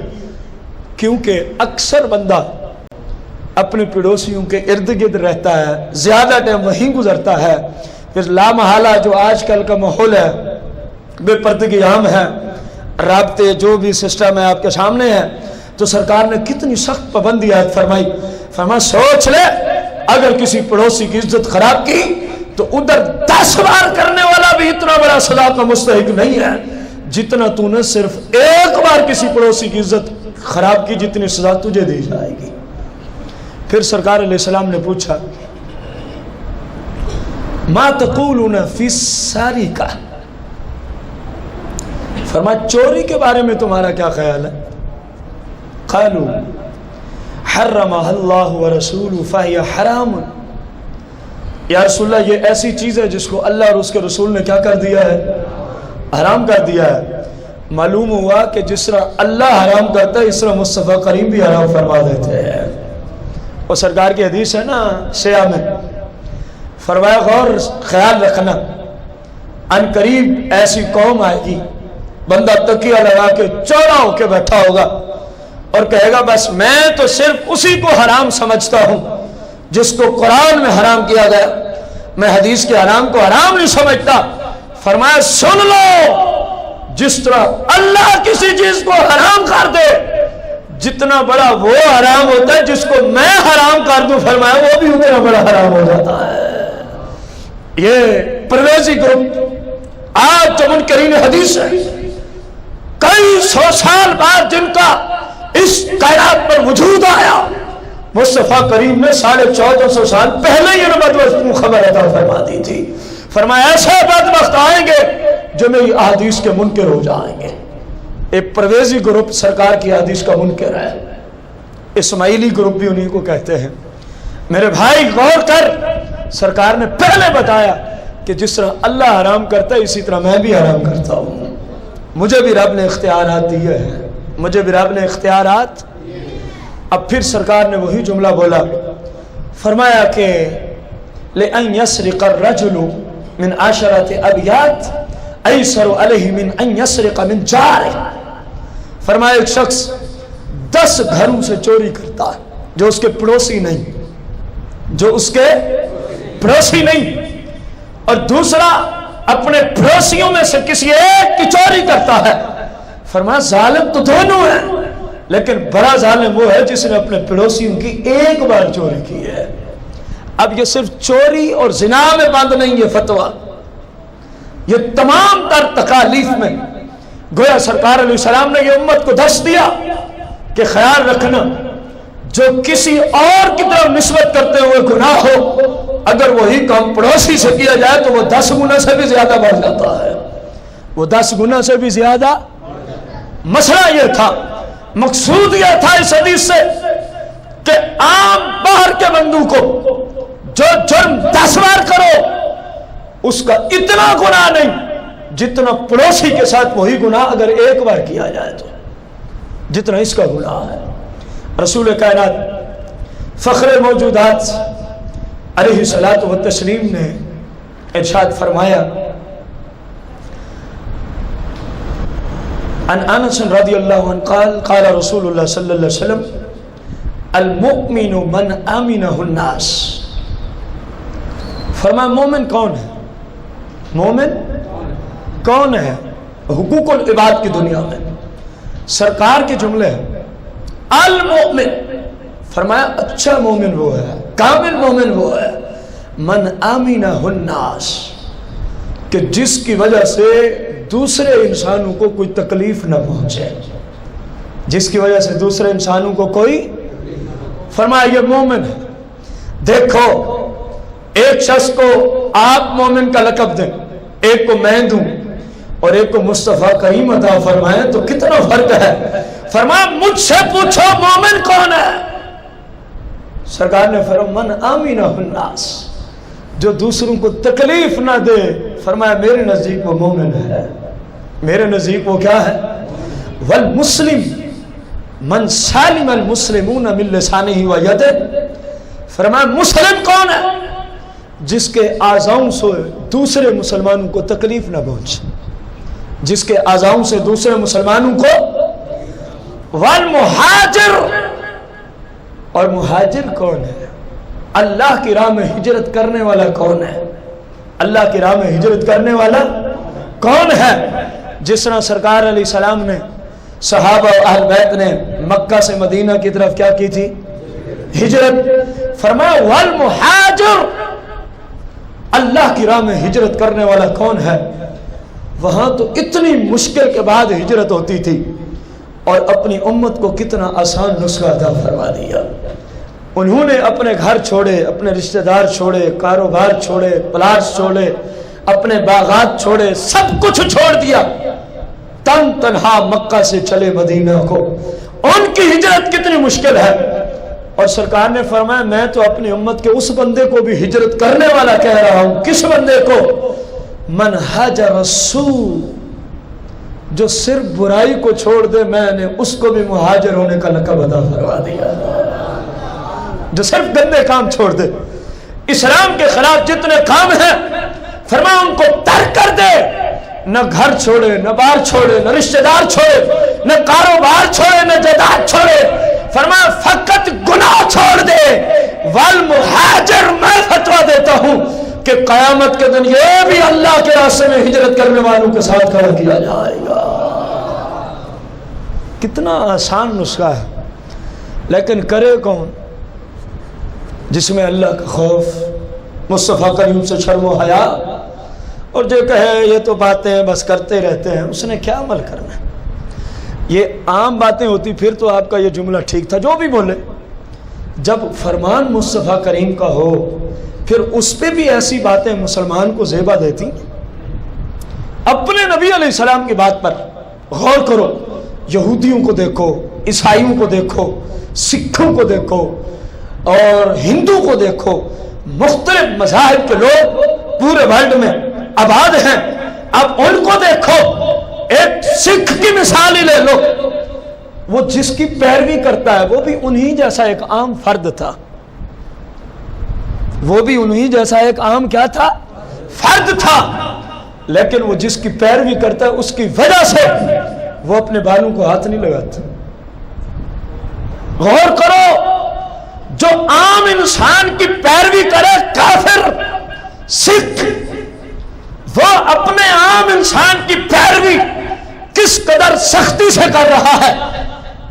Speaker 1: کیونکہ اکثر بندہ اپنے پڑوسیوں کے ارد گرد رہتا ہے، زیادہ ٹائم وہیں گزرتا ہے، پھر لامحالہ جو آج کل کا ماحول ہے بے پردگی عام ہے، رابطے جو بھی سسٹم ہے آپ کے سامنے ہے، تو سرکار نے کتنی سخت پابندی عائد فرمائی، فرمایا سوچ لے اگر کسی پڑوسی کی عزت خراب کی تو ادھر 10 بار کرنے والا بھی اتنا بڑا سزا کا مستحق نہیں ہے جتنا تو نے صرف ایک بار کسی پڑوسی کی عزت خراب کی، جتنی سزا تجھے دی جائے گی۔ پھر سرکار علیہ السلام نے پوچھا ما تقولون فی السارقہ، فرمایا چوری کے بارے میں تمہارا کیا خیال ہے؟ قالوا حرمها اللہ ورسولہ فہی حرام، یا رسول اللہ یہ ایسی چیز ہے جس کو اللہ اور اس کے رسول نے کیا کر دیا ہے؟ حرام کر دیا ہے۔ معلوم ہوا کہ جس طرح اللہ حرام کرتا ہے اس طرح مصطفیٰ کریم بھی حرام فرما دیتے ہیں۔ اور سرکار کی حدیث ہے نا سیاہ میں، فرمایا غور خیال رکھنا، ان قریب ایسی قوم آئے گی، بندہ تکیہ لگا کے چوڑا ہو کے بیٹھا ہوگا اور کہے گا بس میں تو صرف اسی کو حرام سمجھتا ہوں جس کو قرآن میں حرام کیا گیا، میں حدیث کے حرام کو حرام نہیں سمجھتا۔ فرمایا سن لو، جس طرح اللہ کسی چیز کو حرام کر دے جتنا بڑا وہ حرام ہوتا ہے، جس کو میں حرام کر دوں فرمایا وہ بھی اتنا بڑا حرام ہو جاتا ہے۔ یہ پرویزی گروپ آج جو منکرین حدیث ہے، کئی سو سال بعد جن کا اس کائنات پر وجود آیا، مصطفیٰ کریم نے 1450 سال پہلے یہ نبوت کو خبر عطا فرما دی تھی۔ فرمایا ایسے بدبخت آئیں گے جو میری احادیث کے منکر ہو جائیں گے۔ ایک پرویزی گروپ سرکار کی حدیث کا منکر ہے، اسماعیلی گروپ بھی انہی کو کہتے ہیں۔ میرے بھائی غور کر، سرکار نے پہلے بتایا کہ جس طرح اللہ حرام کرتا ہے اسی طرح میں بھی حرام کرتا ہوں، مجھے بھی رب نے اختیارات دیے ہیں، مجھے بھی رب نے اختیارات۔ اب پھر سرکار نے وہی جملہ بولا، فرمایا کہ لَأَن يَسْرِقَ الرَّجُلُ مِنْ عَشَرَةِ أَبْيَاتٍ أَيْسَرُ عَلَيْهِ مِنْ أَن يَسْرِقَ مِنْ جَارِهِ۔ فرمایا ایک شخص 10 گھروں سے چوری کرتا ہے جو اس کے پڑوسی نہیں، جو اس کے پڑوسی نہیں، اور دوسرا اپنے پڑوسیوں میں سے کسی ایک کی چوری کرتا ہے۔ فرمایا ظالم تو دونوں ہیں، لیکن بڑا ظالم وہ ہے جس نے اپنے پڑوسیوں کی ایک بار چوری کی ہے۔ اب یہ صرف چوری اور زنا میں بند نہیں ہے فتویٰ، یہ تمام تر تکالیف میں گویا سرکار علیہ السلام نے یہ امت کو دس دیا کہ خیال رکھنا جو کسی اور کی طرف نسبت کرتے ہوئے گناہ ہو، اگر وہی کام پڑوسی سے کیا جائے تو وہ 10 گنا سے بھی زیادہ بڑھ جاتا ہے، وہ 10 گنا سے بھی زیادہ۔ مسئلہ یہ تھا، مقصود یہ تھا اس حدیث سے کہ عام باہر کے بندوں کو جو جرم 10 بار کرو اس کا اتنا گناہ نہیں جتنا پڑوسی کے ساتھ وہی گناہ اگر ایک بار کیا جائے تو جتنا اس کا گناہ ہے۔ رسول کائنات فخر موجودات علیہ الصلوۃ والتسلیم نے ارشاد فرمایا، عن انس رضی اللہ عنہ قال قال رسول اللہ صلی اللہ علیہ وسلم المؤمن من امنہ الناس۔ فرمایا مومن کون ہے؟ مومن کون ہے؟ حقوق العباد کی دنیا میں سرکار کے جملے ہیں المؤمن، فرمایا اچھا مومن وہ ہے، کامل مومن وہ ہے، من امنہ الناس، کہ جس کی وجہ سے دوسرے انسانوں کو کوئی تکلیف نہ پہنچے، جس کی وجہ سے دوسرے انسانوں کو کوئی، فرمایا یہ مومن ہے۔ دیکھو ایک شخص کو آپ مومن کا لقب دیں، ایک کو میں دوں اور ایک کو مصطفیٰ کریم عطا فرمائیں تو کتنا فرق ہے۔ فرمایا مجھ سے پوچھو مومن کون ہے؟ سرکار نے فرمایا من امنہ الناس، جو دوسروں کو تکلیف نہ دے، فرمایا میرے نزدیک وہ مومن ہے، میرے نزدیک وہ کیا ہے؟ والمسلم من سالم المسلمون من لسانہ و یدہ، فرمایا مسلم کون ہے؟ جس کے اعضاؤں سے دوسرے مسلمانوں کو تکلیف نہ پہنچے، جس کے اعضاؤں سے دوسرے مسلمانوں کو۔ والمہاجر، اور مہاجر کون ہے؟ اللہ کی راہ میں ہجرت کرنے والا کون ہے؟ اللہ کی راہ میں ہجرت کرنے والا کون ہے؟ جس طرح سرکار علیہ السلام نے صحابہ و اہل بیت نے مکہ سے مدینہ کی طرف کیا کی تھی؟ ہجرت۔ فرمایا والمہاجر، اللہ کی راہ میں ہجرت کرنے والا کون ہے؟ وہاں تو اتنی مشکل کے بعد ہجرت ہوتی تھی اور اپنی امت کو کتنا آسان نسخہ عطا فرما دیا۔ انہوں نے اپنے گھر چھوڑے، اپنے رشتہ دار چھوڑے، کاروبار چھوڑے، پلاٹس چھوڑے، اپنے باغات چھوڑے، سب کچھ چھوڑ دیا، تن تنہا مکہ سے چلے مدینہ کو۔ ان کی ہجرت کتنی مشکل ہے، اور سرکار نے فرمایا میں تو اپنی امت کے اس بندے کو بھی ہجرت کرنے والا کہہ رہا ہوں۔ کس بندے کو؟ من ہجر السوء، جو صرف برائی کو چھوڑ دے، میں نے اس کو بھی مہاجر ہونے کا لقب عطا فرما دیا۔ جو صرف گندے کام چھوڑ دے، اسلام کے خلاف جتنے کام ہیں فرمایا ان کو ترک کر دے، نہ گھر چھوڑے، نہ بار چھوڑے، نہ رشتہ دار چھوڑے، نہ کاروبار چھوڑے نہ جائیداد چھوڑے، فرمایا فقط گناہ چھوڑ دے، والمہاجر میں فتویٰ دیتا ہوں کہ قیامت کے دن یہ بھی اللہ کے راستے میں ہجرت کرنے والوں کے ساتھ کھڑا کیا جائے گا۔ کتنا آسان نسخہ ہے، لیکن کرے کون؟ جس میں اللہ کا خوف، مصطفیٰ کریم سے شرم و حیا، اور جو کہے یہ تو باتیں بس کرتے رہتے ہیں، اس نے کیا عمل کرنا ہے؟ یہ عام باتیں ہوتی پھر تو آپ کا یہ جملہ ٹھیک تھا، جو بھی بولے۔ جب فرمان مصطفیٰ کریم کا ہو پھر اس پہ بھی ایسی باتیں مسلمان کو زیبا دیتی۔ اپنے نبی علیہ السلام کی بات پر غور کرو، یہودیوں کو دیکھو، عیسائیوں کو دیکھو، سکھوں کو دیکھو اور ہندو کو دیکھو، مختلف مذاہب کے لوگ پورے ورلڈ میں آباد ہیں، اب ان کو دیکھو۔ ایک سکھ کی مثال ہی لے لو، وہ جس کی پیروی کرتا ہے وہ بھی انہی جیسا ایک عام فرد تھا، وہ بھی انہی جیسا ایک عام کیا تھا؟ فرد تھا، لیکن وہ جس کی پیروی کرتا ہے اس کی وجہ سے وہ اپنے بالوں کو ہاتھ نہیں لگاتا۔ غور کرو، جو عام انسان کی پیروی کرے کافر سکھ، وہ اپنے عام انسان کی پیروی کس قدر سختی سے کر رہا ہے،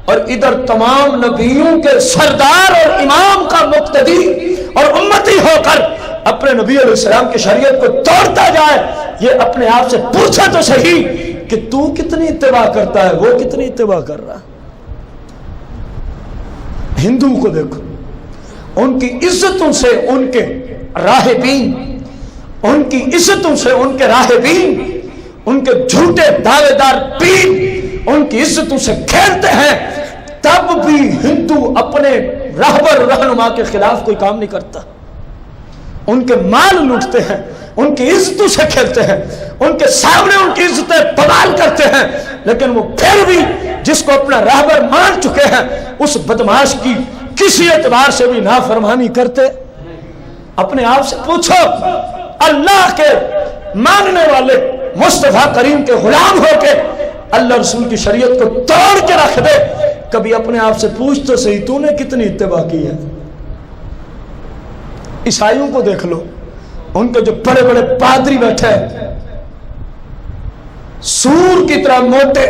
Speaker 1: اور ادھر تمام نبیوں کے سردار اور امام کا مقتدی اور امتی ہو کر اپنے نبی علیہ السلام کی شریعت کو توڑتا جائے۔ یہ اپنے آپ سے پوچھے تو صحیح کہ تو کتنی اتباع کرتا ہے، وہ کتنی اتباع کر رہا ہے۔ ہندو کو دیکھو، ان کی عزتوں سے ان کے راہبین، ان کی عزتوں سے ان کے راہبین، ان کے جھوٹے دعوے دار پیر ان کی عزتوں سے کھیلتے ہیں، تب بھی ہندو اپنے رہبر رہنما کے خلاف کوئی کام نہیں کرتا۔ ان کے مال لوٹتے ہیں، ان کی عزتوں سے کھیلتے ہیں، ان کے سامنے ان کی عزتیں پمال کرتے ہیں، لیکن وہ پھر بھی جس کو اپنا رہبر مان چکے ہیں اس بدماش کی کسی اعتبار سے بھی نافرمانی کرتے۔ اپنے آپ سے پوچھو، اللہ کے ماننے والے مصطفیٰ کریم کے غلام ہو کے اللہ رسول کی شریعت کو توڑ کے رکھ دے، کبھی اپنے آپ سے پوچھ تو صحیح تو نے کتنی اتباع کی ہے۔ عیسائیوں کو دیکھ لو، ان کے جو بڑے بڑے پادری بیٹھے ہیں، سور کی طرح موٹے،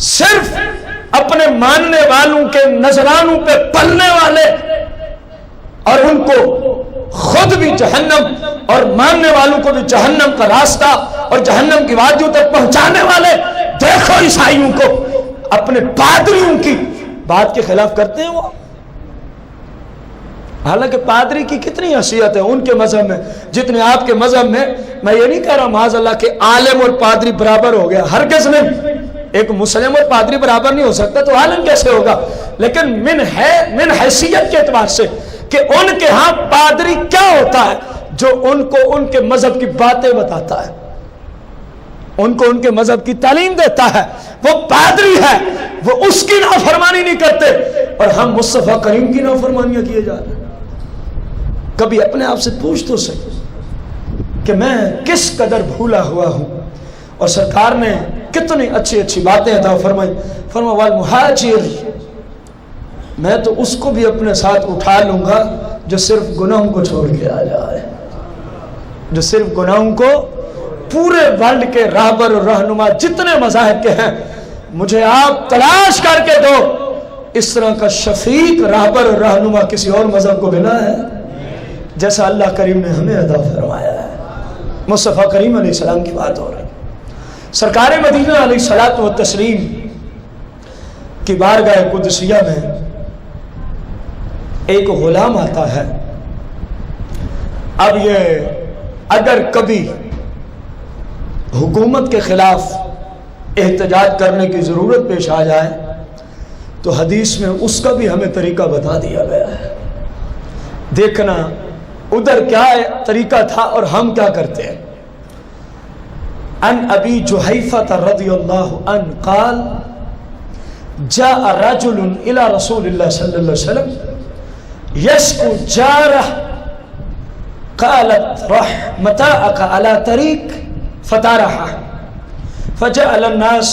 Speaker 1: صرف اپنے ماننے والوں کے نذرانوں پہ پلنے والے، اور ان کو خود بھی جہنم اور ماننے والوں کو بھی جہنم کا راستہ اور جہنم کی وادیوں تک پہنچانے والے۔ دیکھو عیسائیوں کو، اپنے پادریوں کی بات کے خلاف کرتے ہیں وہ، حالانکہ پادری کی کتنی حیثیت ہے ان کے مذہب میں جتنے آپ کے مذہب میں۔ میں یہ نہیں کہہ رہا معاذ اللہ کہ عالم اور پادری برابر ہو گیا، ہرگز نہیں۔ ایک مسلم اور پادری برابر نہیں ہو سکتا تو عالم کیسے ہوگا؟ لیکن من حیثیت کے اعتبار سے کہ ان کے ہاں پادری کیا ہوتا ہے، جو ان کو ان کے مذہب کی باتیں بتاتا ہے، ان کو ان کے مذہب کی تعلیم دیتا ہے، وہ پادری ہے، وہ اس کی نافرمانی نہیں کرتے، اور ہم مصطفیٰ کریم کی نافرمانیاں کیے جا رہے ہیں۔ کبھی اپنے آپ سے پوچھ تو صحیح کہ میں کس قدر بھولا ہوا ہوں، اور سرکار نے کتنی اچھی اچھی باتیں عطا فرمائی۔ فرمایا والمہاجر، میں تو اس کو بھی اپنے ساتھ اٹھا لوں گا جو صرف گناہوں کو چھوڑ کے آ جائے، جو صرف گناہوں کو، پورے ورلڈ کے راہبر اور رہنما جتنے مذاہب کے ہیں، مجھے آپ تلاش کر کے دو، اس طرح کا شفیق راہبر اور رہنما کسی اور مذہب کو ملا ہے جیسا اللہ کریم نے ہمیں عطا فرمایا ہے۔ مصطفیٰ کریم علیہ السلام کی بات ہو رہی، سرکار مدینہ علیہ الصلوۃ والتسلیم کی بارگاہ قدسیہ میں ایک غلام آتا ہے۔ اب یہ اگر کبھی حکومت کے خلاف احتجاج کرنے کی ضرورت پیش آ جائے تو حدیث میں اس کا بھی ہمیں طریقہ بتا دیا گیا ہے۔ دیکھنا ادھر کیا طریقہ تھا اور ہم کیا کرتے ہیں۔ ان ابی جحیفہ رضی اللہ عنہ قال جاء رجل الى رسول اللہ صلی اللہ علیہ وسلم یشکو جارہ قالت رح متاعک على طریق فتارحہ فجعل الناس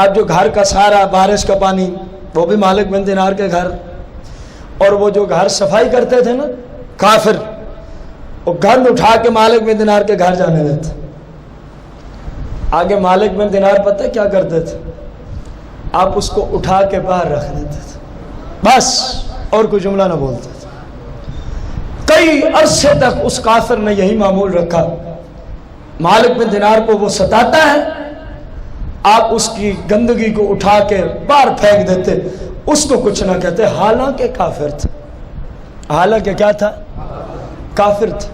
Speaker 2: اب جو گھر کا سارا بارش کا پانی وہ بھی مالک بن دینار کے گھر، اور وہ جو گھر صفائی کرتے تھے نا کافر، وہ گند اٹھا کے مالک بن دینار کے گھر جانے دیتے۔ آگے مالک بن دینار پتہ کیا کرتے تھے؟ آپ اس کو اٹھا کے باہر رکھ دیتے تھے، بس، اور کوئی جملہ نہ بولتے تھے۔ کئی عرصے تک اس کافر نے یہی معمول رکھا، مالک بن دینار کو وہ ستاتا ہے، آپ اس کی گندگی کو اٹھا کے باہر پھینک دیتے، اس کو کچھ نہ کہتے، حالانکہ کافر تھا۔ حالانکہ کیا تھا؟ کافر تھا۔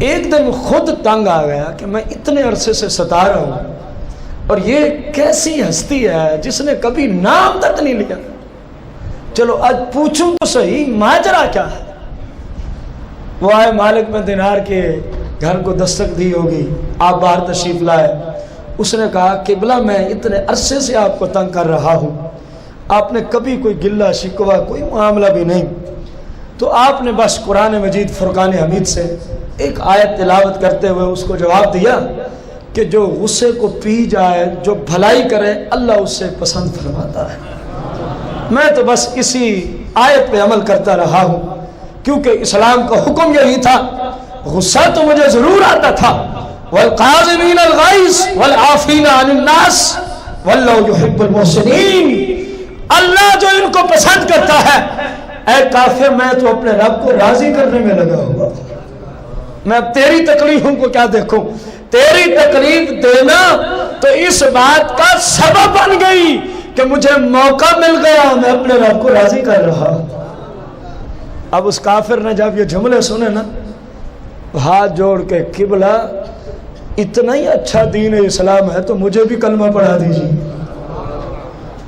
Speaker 2: ایک دن خود تنگ آ گیا کہ میں اتنے عرصے سے ستا رہا ہوں، اور یہ کیسی ہستی ہے جس نے کبھی نام تک نہیں لیا، چلو آج پوچھوں تو صحیح ماجرا کیا ہے۔ وہ آئے، مالک بن دینار کے گھر کو دستک دی ہوگی، آپ باہر تشریف لائے۔ اس نے کہا قبلہ میں اتنے عرصے سے آپ کو تنگ کر رہا ہوں، آپ نے کبھی کوئی گلہ شکوہ کوئی معاملہ بھی نہیں، تو آپ نے بس قرآن مجید فرقان حمید سے ایک آیت تلاوت کرتے ہوئے اس کو جواب دیا کہ جو غصے کو پی جائے، جو بھلائی کرے، اللہ اس سے پسند فرماتا ہے۔ میں تو بس اسی آیت پہ عمل کرتا رہا ہوں، کیونکہ اسلام کا حکم یہی تھا۔ غصہ تو مجھے ضرور آتا تھا، والقاظمین الغیظ والعافین عن الناس واللہ یحب المحسنین، اللہ جو ان کو پسند کرتا ہے۔ اے کافر، میں تو اپنے رب کو راضی کرنے میں لگا ہوا، میں اب تیری تکلیفوں کو کیا دیکھوں؟ تیری تکلیف دینا تو اس بات کا سبب بن گئی کہ مجھے موقع مل گیا، میں اپنے رب کو راضی کر رہا ہوں۔ اب اس کافر نے جب یہ جملے سنے نا، ہاتھ جوڑ کے قبلہ اتنا ہی اچھا دین اسلام ہے تو مجھے بھی کلمہ پڑھا دیجیے۔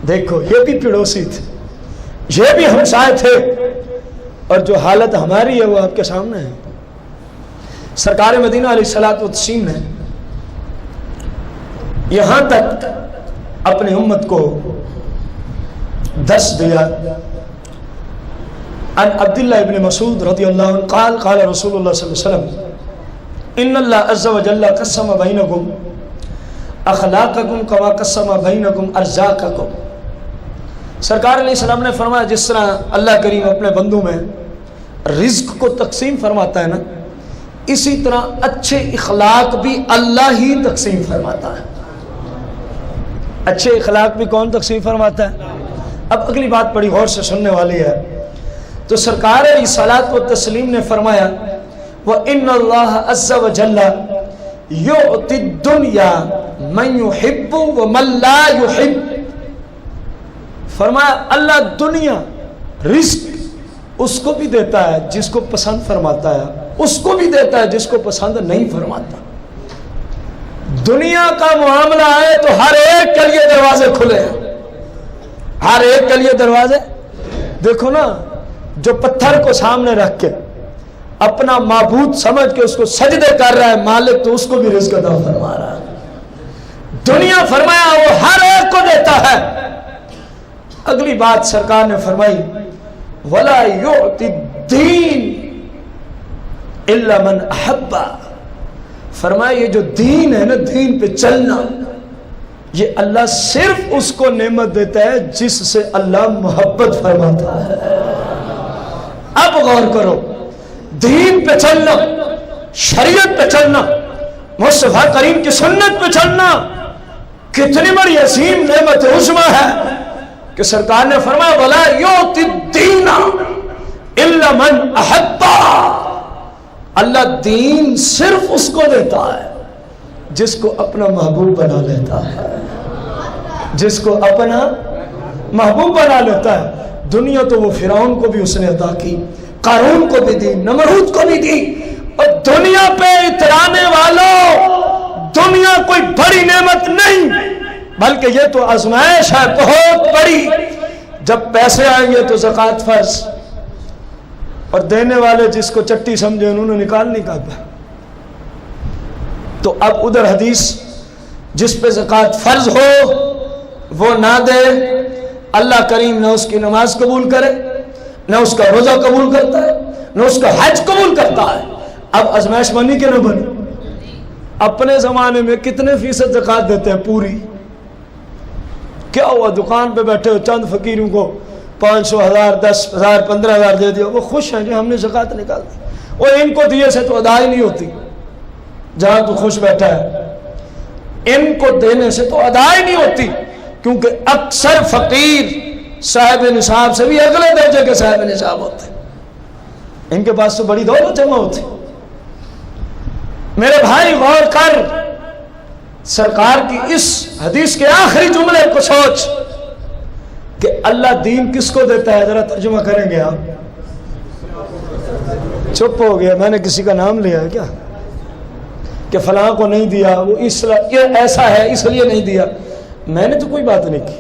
Speaker 2: دیکھو یہ بھی پڑوسی تھے، یہ بھی ہمسائے تھے، اور جو حالت ہماری ہے وہ آپ کے سامنے ہے۔ سرکار مدینہ علیہ الصلوۃ والتسلیم نے یہاں تک اپنی امت کو درس دیا۔ عن عبداللہ ابن مسعود رضی اللہ عنہ قال قال رسول اللہ صلی اللہ علیہ وسلم ان اللہ عز وجل قسم بینکم اخلاقکم کما قسم بینکم ارزاقکم۔ سرکار علیہ السلام نے فرمایا جس طرح اللہ کریم اپنے بندوں میں رزق کو تقسیم فرماتا ہے نا، اسی طرح اچھے اخلاق بھی اللہ ہی تقسیم فرماتا ہے۔ اچھے اخلاق بھی کون تقسیم فرماتا ہے؟ اب اگلی بات بڑی غور سے سننے والی ہے۔ تو سرکار علیہ الصلوۃ والتسلیم نے فرمایا وَإِنَّ اللَّهَ عَزَّ وَجَلَّ يُعْطِي الدُّنْيَا مَنْ يُحِبُّ وَمَنْ لَا يُحِبُّ۔ فرمایا اللہ دنیا رزق اس کو بھی دیتا ہے جس کو پسند فرماتا ہے، اس کو بھی دیتا ہے جس کو پسند نہیں فرماتا۔ دنیا کا معاملہ ہے تو ہر ایک کے لیے دروازے کھلے ہیں، ہر ایک کے لیے دروازے۔ دیکھو نا، جو پتھر کو سامنے رکھ کے اپنا معبود سمجھ کے اس کو سجدے کر رہا ہے، مالک تو اس کو بھی رزق عطا فرما رہا ہے۔ دنیا فرمایا وہ ہر ایک کو دیتا ہے۔ اگلی بات سرکار نے فرمائی وَلَا يُعْتِ الدِّينَ إِلَّا مَنْ أَحَبَّ۔ فرمایا یہ جو دین ہے نا، دین پہ چلنا، یہ اللہ صرف اس کو نعمت دیتا ہے جس سے اللہ محبت فرماتا ہے۔ اب غور کرو، دین پہ چلنا، شریعت پہ چلنا، مصطفیٰ کریم کی سنت پہ چلنا کتنی بڑی عظیم نعمت عظمی ہے کہ سرکار نے فرمایا وَلَا يُعْتِ الدِّينَ إِلَّا مَنْ أَحَبَّ۔ اللہ دین صرف اس کو دیتا ہے جس کو اپنا محبوب بنا لیتا ہے، جس کو اپنا محبوب بنا لیتا ہے۔ دنیا تو وہ فرعون کو بھی اس نے عطا کی، قارون کو بھی دی، نمرود کو بھی دی۔ اور دنیا پہ اترانے والوں، دنیا کوئی بڑی نعمت نہیں بلکہ یہ تو آزمائش ہے بہت بڑی۔ جب پیسے آئیں گے تو زکوٰۃ فرض، اور دینے والے جس کو چٹی سمجھے انہوں نے نکال نہیں کہا۔ تو اب ادھر حدیث جس پہ زکوٰۃ فرض ہو وہ نہ دے، اللہ کریم نہ اس کی نماز قبول کرے، نہ اس کا روزہ قبول کرتا ہے، نہ اس کا حج قبول کرتا ہے۔ اب ازمائش بنی کہ نہ بنی؟ اپنے زمانے میں کتنے فیصد زکوٰۃ دیتے ہیں؟ پوری کیا ہوا دکان پہ بیٹھے ہو چند فقیروں کو 500 1000 10,000 15,000 دے دیا, وہ خوش ہیں جی ہم نے زکوٰۃ نکال دی. وہ ان کو دیے سے تو ادا ہی نہیں ہوتی جہاں تو خوش بیٹھا ہے, ان کو دینے سے تو ادا ہی نہیں ہوتی, کیونکہ اکثر فقیر صاحب نصاب سے بھی اگلے درجے کے صاحب نصاب ہوتے ہیں, ان کے پاس تو بڑی دولت جمع ہوتی. میرے بھائی غور کر, سرکار کی اس حدیث کے آخری جملے کو سوچ کہ اللہ دین کس کو دیتا ہے, ذرا ترجمہ کریں گے آپ. چپ ہو گیا, میں نے کسی کا نام لیا ہے کیا کہ فلاں کو نہیں دیا, وہ یہ ایسا ہے اس لیے نہیں دیا. میں نے تو کوئی بات نہیں کی,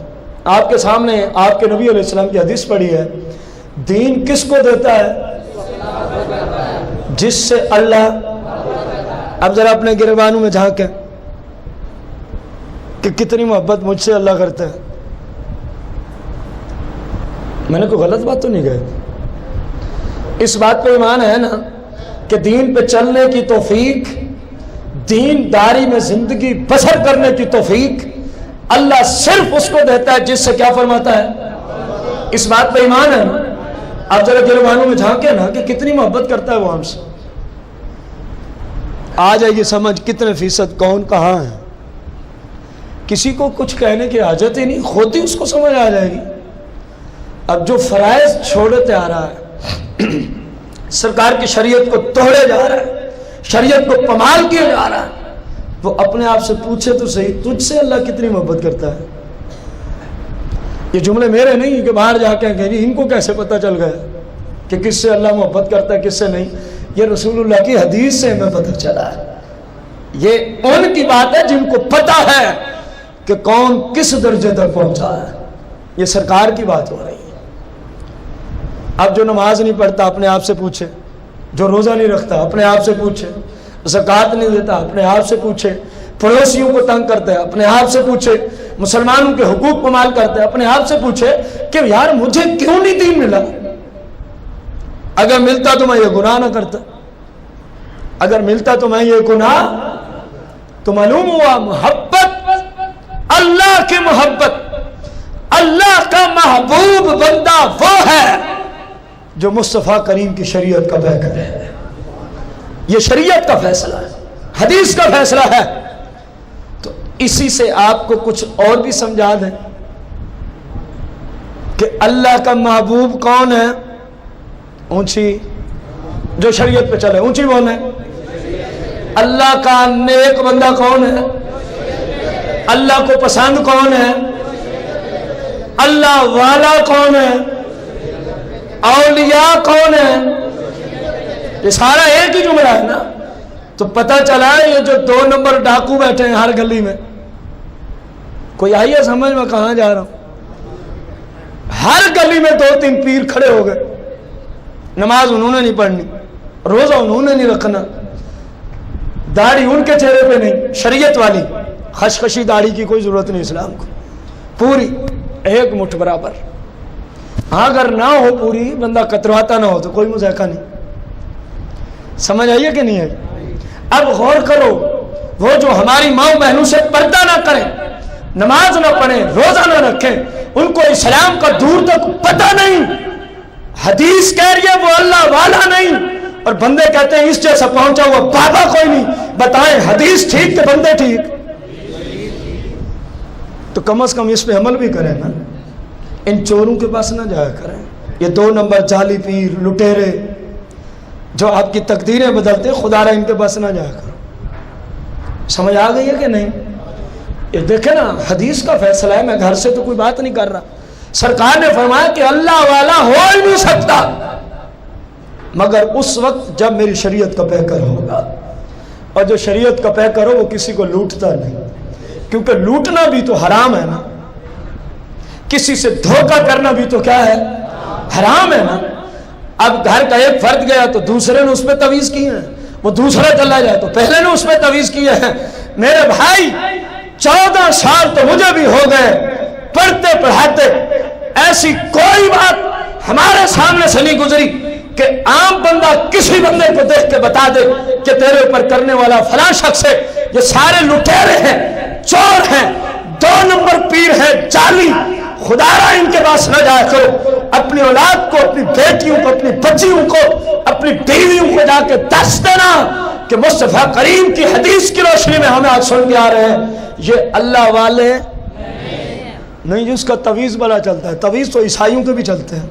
Speaker 2: آپ کے سامنے آپ کے نبی علیہ السلام کی حدیث پڑھی ہے. دین کس کو دیتا ہے؟ جس سے اللہ, اب ذرا اپنے گریبانوں میں جھانکیں کہ کتنی محبت مجھ سے اللہ کرتا ہے. میں نے کوئی غلط بات تو نہیں کہی. اس بات پہ ایمان ہے نا کہ دین پہ چلنے کی توفیق, دین داری میں زندگی بسر کرنے کی توفیق اللہ صرف اس کو دیتا ہے جس سے کیا فرماتا ہے. اس بات پہ ایمان ہے نا. آپ ذرا گریبانوں میں جھانکیں نا کہ کتنی محبت کرتا ہے وہ ہم سے. آ جائے یہ سمجھ کتنے فیصد کون کہاں ہے. کسی کو کچھ کہنے کی حاجت ہی نہیں, خود ہی اس کو سمجھ آ جائے گی. اب جو فرائض چھوڑتے آ رہا ہے, سرکار کی شریعت کو توڑے جا رہا ہے, شریعت کو پامال کیا جا رہا ہے, وہ اپنے آپ سے پوچھے تو صحیح تجھ سے اللہ کتنی محبت کرتا ہے. یہ جملے میرے نہیں کہ باہر جا کے کہیں ان کو کیسے پتہ چل گیا کہ کس سے اللہ محبت کرتا ہے کس سے نہیں. یہ رسول اللہ کی حدیث سے ہمیں پتہ چلا ہے. یہ ان کی بات ہے جن کو پتہ ہے کہ کون کس درجے تک پہنچا ہے. یہ سرکار کی بات ہو رہی ہے. اب جو نماز نہیں پڑھتا اپنے آپ سے پوچھے, جو روزہ نہیں رکھتا اپنے آپ سے پوچھے, زکوٰۃ نہیں دیتا اپنے آپ سے پوچھے, پڑوسیوں کو تنگ کرتا ہے اپنے آپ سے پوچھے, مسلمانوں کے حقوق پامال کرتا ہے اپنے آپ سے پوچھے کہ یار مجھے کیوں نہیں دین ملا. اگر ملتا تو میں یہ گناہ نہ کرتا, اگر ملتا تو میں یہ گناہ. تو معلوم ہوا محبت, اللہ کی محبت, اللہ کا محبوب بندہ وہ ہے جو مصطفیٰ کریم کی شریعت کا پیکر ہے. یہ شریعت کا فیصلہ ہے, حدیث کا فیصلہ ہے. تو اسی سے آپ کو کچھ اور بھی سمجھا دیں کہ اللہ کا محبوب کون ہے. اونچی, جو شریعت پہ چلے اونچی بولے. اللہ کا نیک بندہ کون ہے, اللہ کو پسند کون ہے, اللہ والا کون ہے, اولیاء کون ہے. یہ سارا ایک ہی جملہ ہے نا. تو پتہ چلا یہ جو 2 نمبر ڈاکو بیٹھے ہیں ہر گلی میں, کوئی آئیے سمجھ میں کہاں جا رہا ہوں. ہر گلی میں 2-3 پیر کھڑے ہو گئے. نماز انہوں نے نہیں پڑھنی, روزہ انہوں نے نہیں رکھنا, داڑھی ان کے چہرے پہ نہیں, شریعت والی خشخشی داڑھی کی کوئی ضرورت نہیں اسلام کو, پوری ایک مٹھ برابر. ہاں اگر نہ ہو پوری, بندہ کترواتا نہ ہو تو کوئی مذائقہ نہیں. سمجھ آئیے کہ نہیں ہے؟ اب غور کرو, وہ جو ہماری ماں بہنوں سے پردہ نہ کریں, نماز نہ پڑھیں, روزہ نہ رکھیں, ان کو اسلام کا دور تک پتہ نہیں. حدیث کہہ رہی ہے وہ اللہ والا نہیں, اور بندے کہتے ہیں اس جیسا پہنچا ہوا بابا کوئی نہیں. بتائیں حدیث ٹھیک کہ بندے ٹھیک؟ تو کم از کم اس پہ عمل بھی کریں نا. ان چوروں کے پاس نہ جایا کریں. یہ 2 نمبر جعلی پیر لٹیرے جو آپ کی تقدیریں بدلتے, خدا را ان کے پاس نہ جایا کرو. سمجھ آ گئی ہے کہ نہیں؟ یہ دیکھیں نا حدیث کا فیصلہ ہے, میں گھر سے تو کوئی بات نہیں کر رہا. سرکار نے فرمایا کہ اللہ والا ہو ہی نہیں سکتا مگر اس وقت جب میری شریعت کا پیکر ہوگا. اور جو شریعت کا پیکر ہو وہ کسی کو لوٹتا نہیں, کیونکہ لوٹنا بھی تو حرام ہے نا. کسی سے دھوکہ کرنا بھی تو کیا ہے, حرام ہے نا. اب گھر کا ایک فرد گیا تو دوسرے نے اس پہ تویز کی ہے, وہ دوسرا چلا جائے تو پہلے نے اس پہ تویز کی ہے. میرے بھائی 14 سال تو مجھے بھی ہو گئے پڑھتے پڑھاتے, ایسی کوئی بات ہمارے سامنے سے نہیں گزری کہ عام بندہ کسی بندے کو دیکھ کے بتا دے کہ تیرے اوپر کرنے والا فلاں شخص ہے. یہ سارے لٹیرے ہیں, چور ہیں, 2 نمبر پیر ہے جعلی، خدا را ان کے پاس نہ جایا کرو، اپنی اولاد کو، اپنی بیٹیوں کو، اپنی بچیوں کو، اپنی بیویوں کو جا کے دس دینا کہ مصطفیٰ کریم کی حدیث کی روشنی میں ہمیں آج سن کے آ رہے ہیں یہ اللہ والے نہیں، جس کا تویز بڑا چلتا ہے۔ تویز تو عیسائیوں کے بھی چلتے ہیں،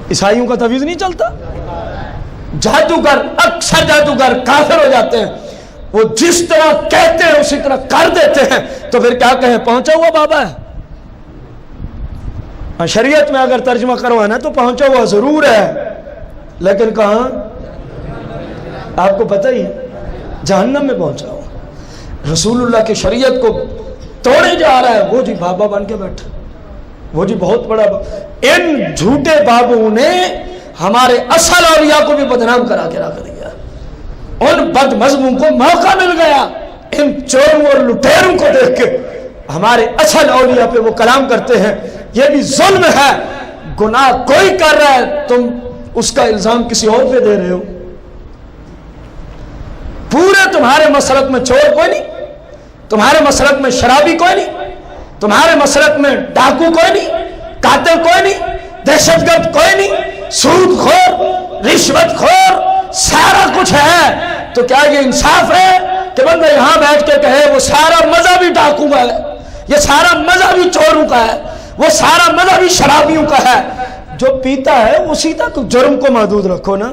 Speaker 2: عیسائیوں کا تویز نہیں چلتا۔ جادوگر، اکثر جادوگر کافر ہو جاتے ہیں، وہ جس طرح کہتے ہیں اسی طرح کر دیتے ہیں، تو پھر کیا کہیں پہنچا ہوا بابا ہے۔ شریعت میں اگر ترجمہ کروانا تو پہنچا ہوا ضرور ہے، لیکن کہاں؟ آپ کو پتہ ہی ہے، جہنم میں پہنچا ہوا۔ رسول اللہ کی شریعت کو توڑے جا رہا ہے، وہ جی بابا بن کے بیٹھا، وہ جی بہت بڑا ان جھوٹے بابوں نے ہمارے اصل اولیاء کو بھی بدنام کرا کے رکھ دیا۔ ان بد مذہبوں کو موقع مل گیا ان چوروں اور لٹیروں کو دیکھ کے ہمارے اصل اولیاء پہ وہ کلام کرتے ہیں۔ یہ بھی ظلم ہے، گناہ کوئی کر رہا ہے تم اس کا الزام کسی اور پہ دے رہے ہو۔ پورے تمہارے مسلک میں چور کوئی نہیں، تمہارے مسلک میں شرابی کوئی نہیں، تمہارے مسلک میں ڈاکو کوئی نہیں، قاتل کوئی نہیں، دہشت گرد کوئی نہیں، سود خور، رشوت خور، سارا کچھ ہے۔ تو کیا یہ انصاف ہے کہ بندہ یہاں بیٹھ کے کہے وہ سارا مذہب ہی ڈاکو کا ہے، یہ سارا مذہب ہی چوروں کا ہے، وہ سارا مذہب ہی شرابیوں کا ہے؟ جو پیتا ہے اسی تک جرم کو محدود رکھو نا،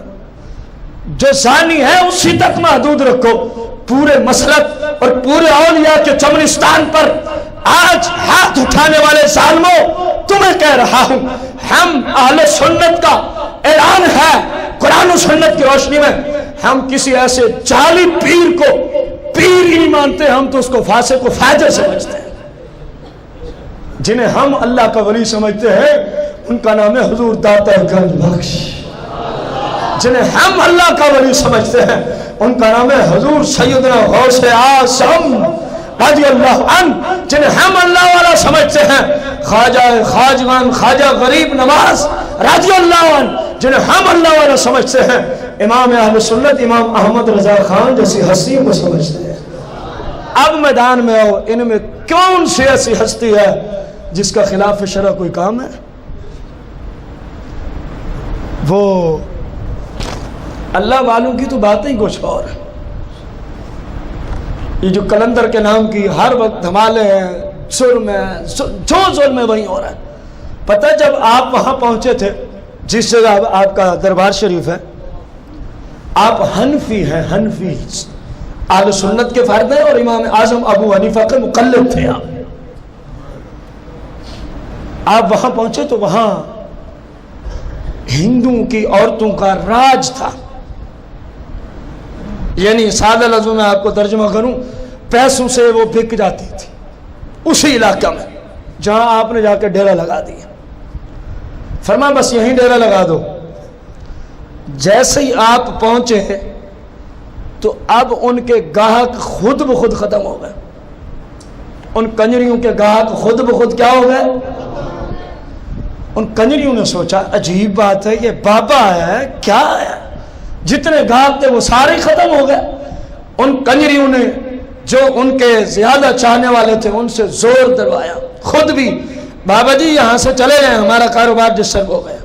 Speaker 2: جو زانی ہے اسی تک محدود رکھو۔ پورے مسلک اور پورے اولیاء کے چمنستان پر آج ہاتھ اٹھانے والے ظالموں، تمہیں کہہ رہا ہوں، ہم اہل سنت کا اعلان ہے قرآن و سنت کی روشنی میں، ہم کسی ایسے جعلی پیر کو پیر ہی نہیں مانتے، ہم تو اس کو فاسق و فاجر سمجھتے ہیں۔ جنہیں ہم اللہ کا ولی سمجھتے ہیں ان کا نام ہے حضور داتا گنج بخش۔ جنہیں ہم اللہ کا ولی سمجھتے ہیں ان کا نام ہے حضور سیدنا غوث اعظم رضی اللہ عنہ۔ جنہیں ہم اللہ والا سمجھتے ہیں خواجہ خواجگان خواجہ غریب نواز رضی اللہ عنہ۔ جنہیں ہم اللہ والا سمجھتے ہیں امام اہل سنت امام احمد رضا خان جیسی ہستیوں کو سمجھتے ہیں۔ اب میدان میں آؤ، ان میں کون سی ایسی ہستی ہے جس کا خلاف شرع کوئی کام ہے؟ وہ اللہ والوں کی تو باتیں ہی کچھ اور ہے۔ یہ جو کلندر کے نام کی ہر وقت دھمالے ہیں، ظلم ہے، جو ظلم ہے وہی ہو رہا ہے۔ پتہ جب آپ وہاں پہنچے تھے جس جگہ آپ کا دربار شریف ہے، آپ حنفی ہیں، حنفی اہل سنت کے فرد ہیں اور امام اعظم ابو حنیفہ کے مقلد تھے۔ آپ وہاں پہنچے تو وہاں ہندوؤں کی عورتوں کا راج تھا، یعنی سادہ لفظوں میں آپ کو ترجمہ کروں، پیسوں سے وہ بک جاتی تھی اسی علاقہ میں جہاں آپ نے جا کے ڈیرا لگا دیا۔ فرمایا بس یہیں ڈیرا لگا دو۔ جیسے ہی آپ پہنچے تو اب ان کے گاہک خود بخود ختم ہو گئے، ان کنجریوں کے گاہک خود بخود کیا ہو گئے؟ ان کنجریوں نے سوچا عجیب بات ہے، یہ بابا ہے کیا ہے، جتنے گاہک تھے وہ سارے ختم ہو گئے۔ ان کنجریوں نے جو ان کے زیادہ چاہنے والے تھے ان سے زور دلوایا، خود بھی بابا جی یہاں سے چلے گئے، ہمارا کاروبار ڈسٹرب ہو گیا۔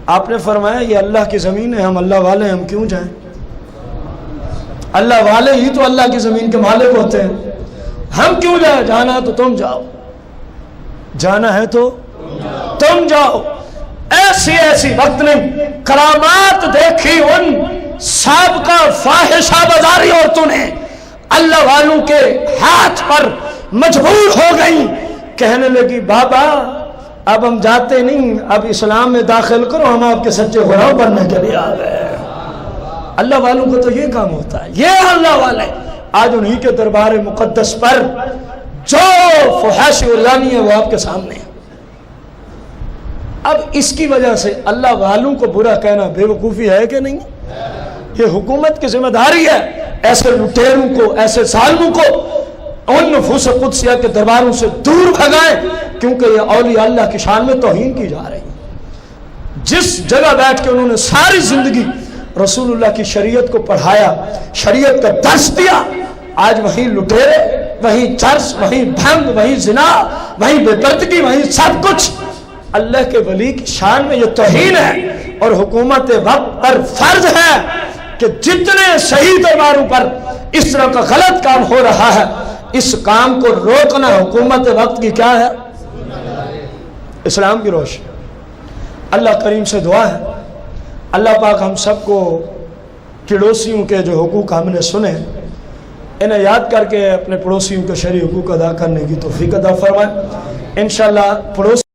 Speaker 2: آپ نے فرمایا یہ اللہ کی زمین ہے، ہم اللہ والے ہیں، ہم کیوں جائیں؟ اللہ والے ہی تو اللہ کی زمین کے مالک ہوتے ہیں، ہم کیوں جائیں؟ جانا ہے تو تم جاؤ، جانا ہے تو تم جاؤ۔ ایسی ایسی وقت نے کرامات دیکھی ان سابقہ فاحشہ بازاری عورتوں نے، اللہ والوں کے ہاتھ پر مجبور ہو گئی، کہنے لگی بابا اب ہم جاتے نہیں، اب اسلام میں داخل کرو، ہم آپ کے سچے غلام بننے کے لیے آ گئے۔ اللہ والوں کو تو یہ کام ہوتا ہے، یہ اللہ والے آج انہی کے دربار مقدس پر جو فحاشی عریانی ہے وہ آپ کے سامنے ہے۔ اب اس کی وجہ سے اللہ والوں کو برا کہنا بے وقوفی ہے کہ نہیں؟ یہ حکومت کی ذمہ داری ہے ایسے لٹیروں کو، ایسے ظالموں کو ان نفوس قدسیہ کے درباروں سے دور بھگائیں، کیونکہ یہ اولیاء اللہ کی شان میں توہین کی جا رہی ہے۔ جس جگہ بیٹھ کے انہوں نے ساری زندگی رسول اللہ کی شریعت کو پڑھایا، شریعت کا درس دیا، آج وہیں لٹیرے وہیں چرس، وہیں بھنگ، وہیں زنا، وہیں بے پردگی، وہیں سب کچھ۔ اللہ کے ولی کی شان میں یہ توہین ہے، اور حکومت وقت پر فرض ہے کہ جتنے صحیح درباروں پر اس طرح کا غلط کام ہو رہا ہے، اس کام کو روکنا حکومت وقت کی کیا ہے؟ اسلام کی روشنی۔ اللہ کریم سے دعا ہے اللہ پاک ہم سب کو پڑوسیوں کے جو حقوق ہم نے سنے انہیں یاد کر کے اپنے پڑوسیوں کے شرعی حقوق ادا کرنے کی توفیق عطا فرمائے۔ انشاءاللہ پڑوسی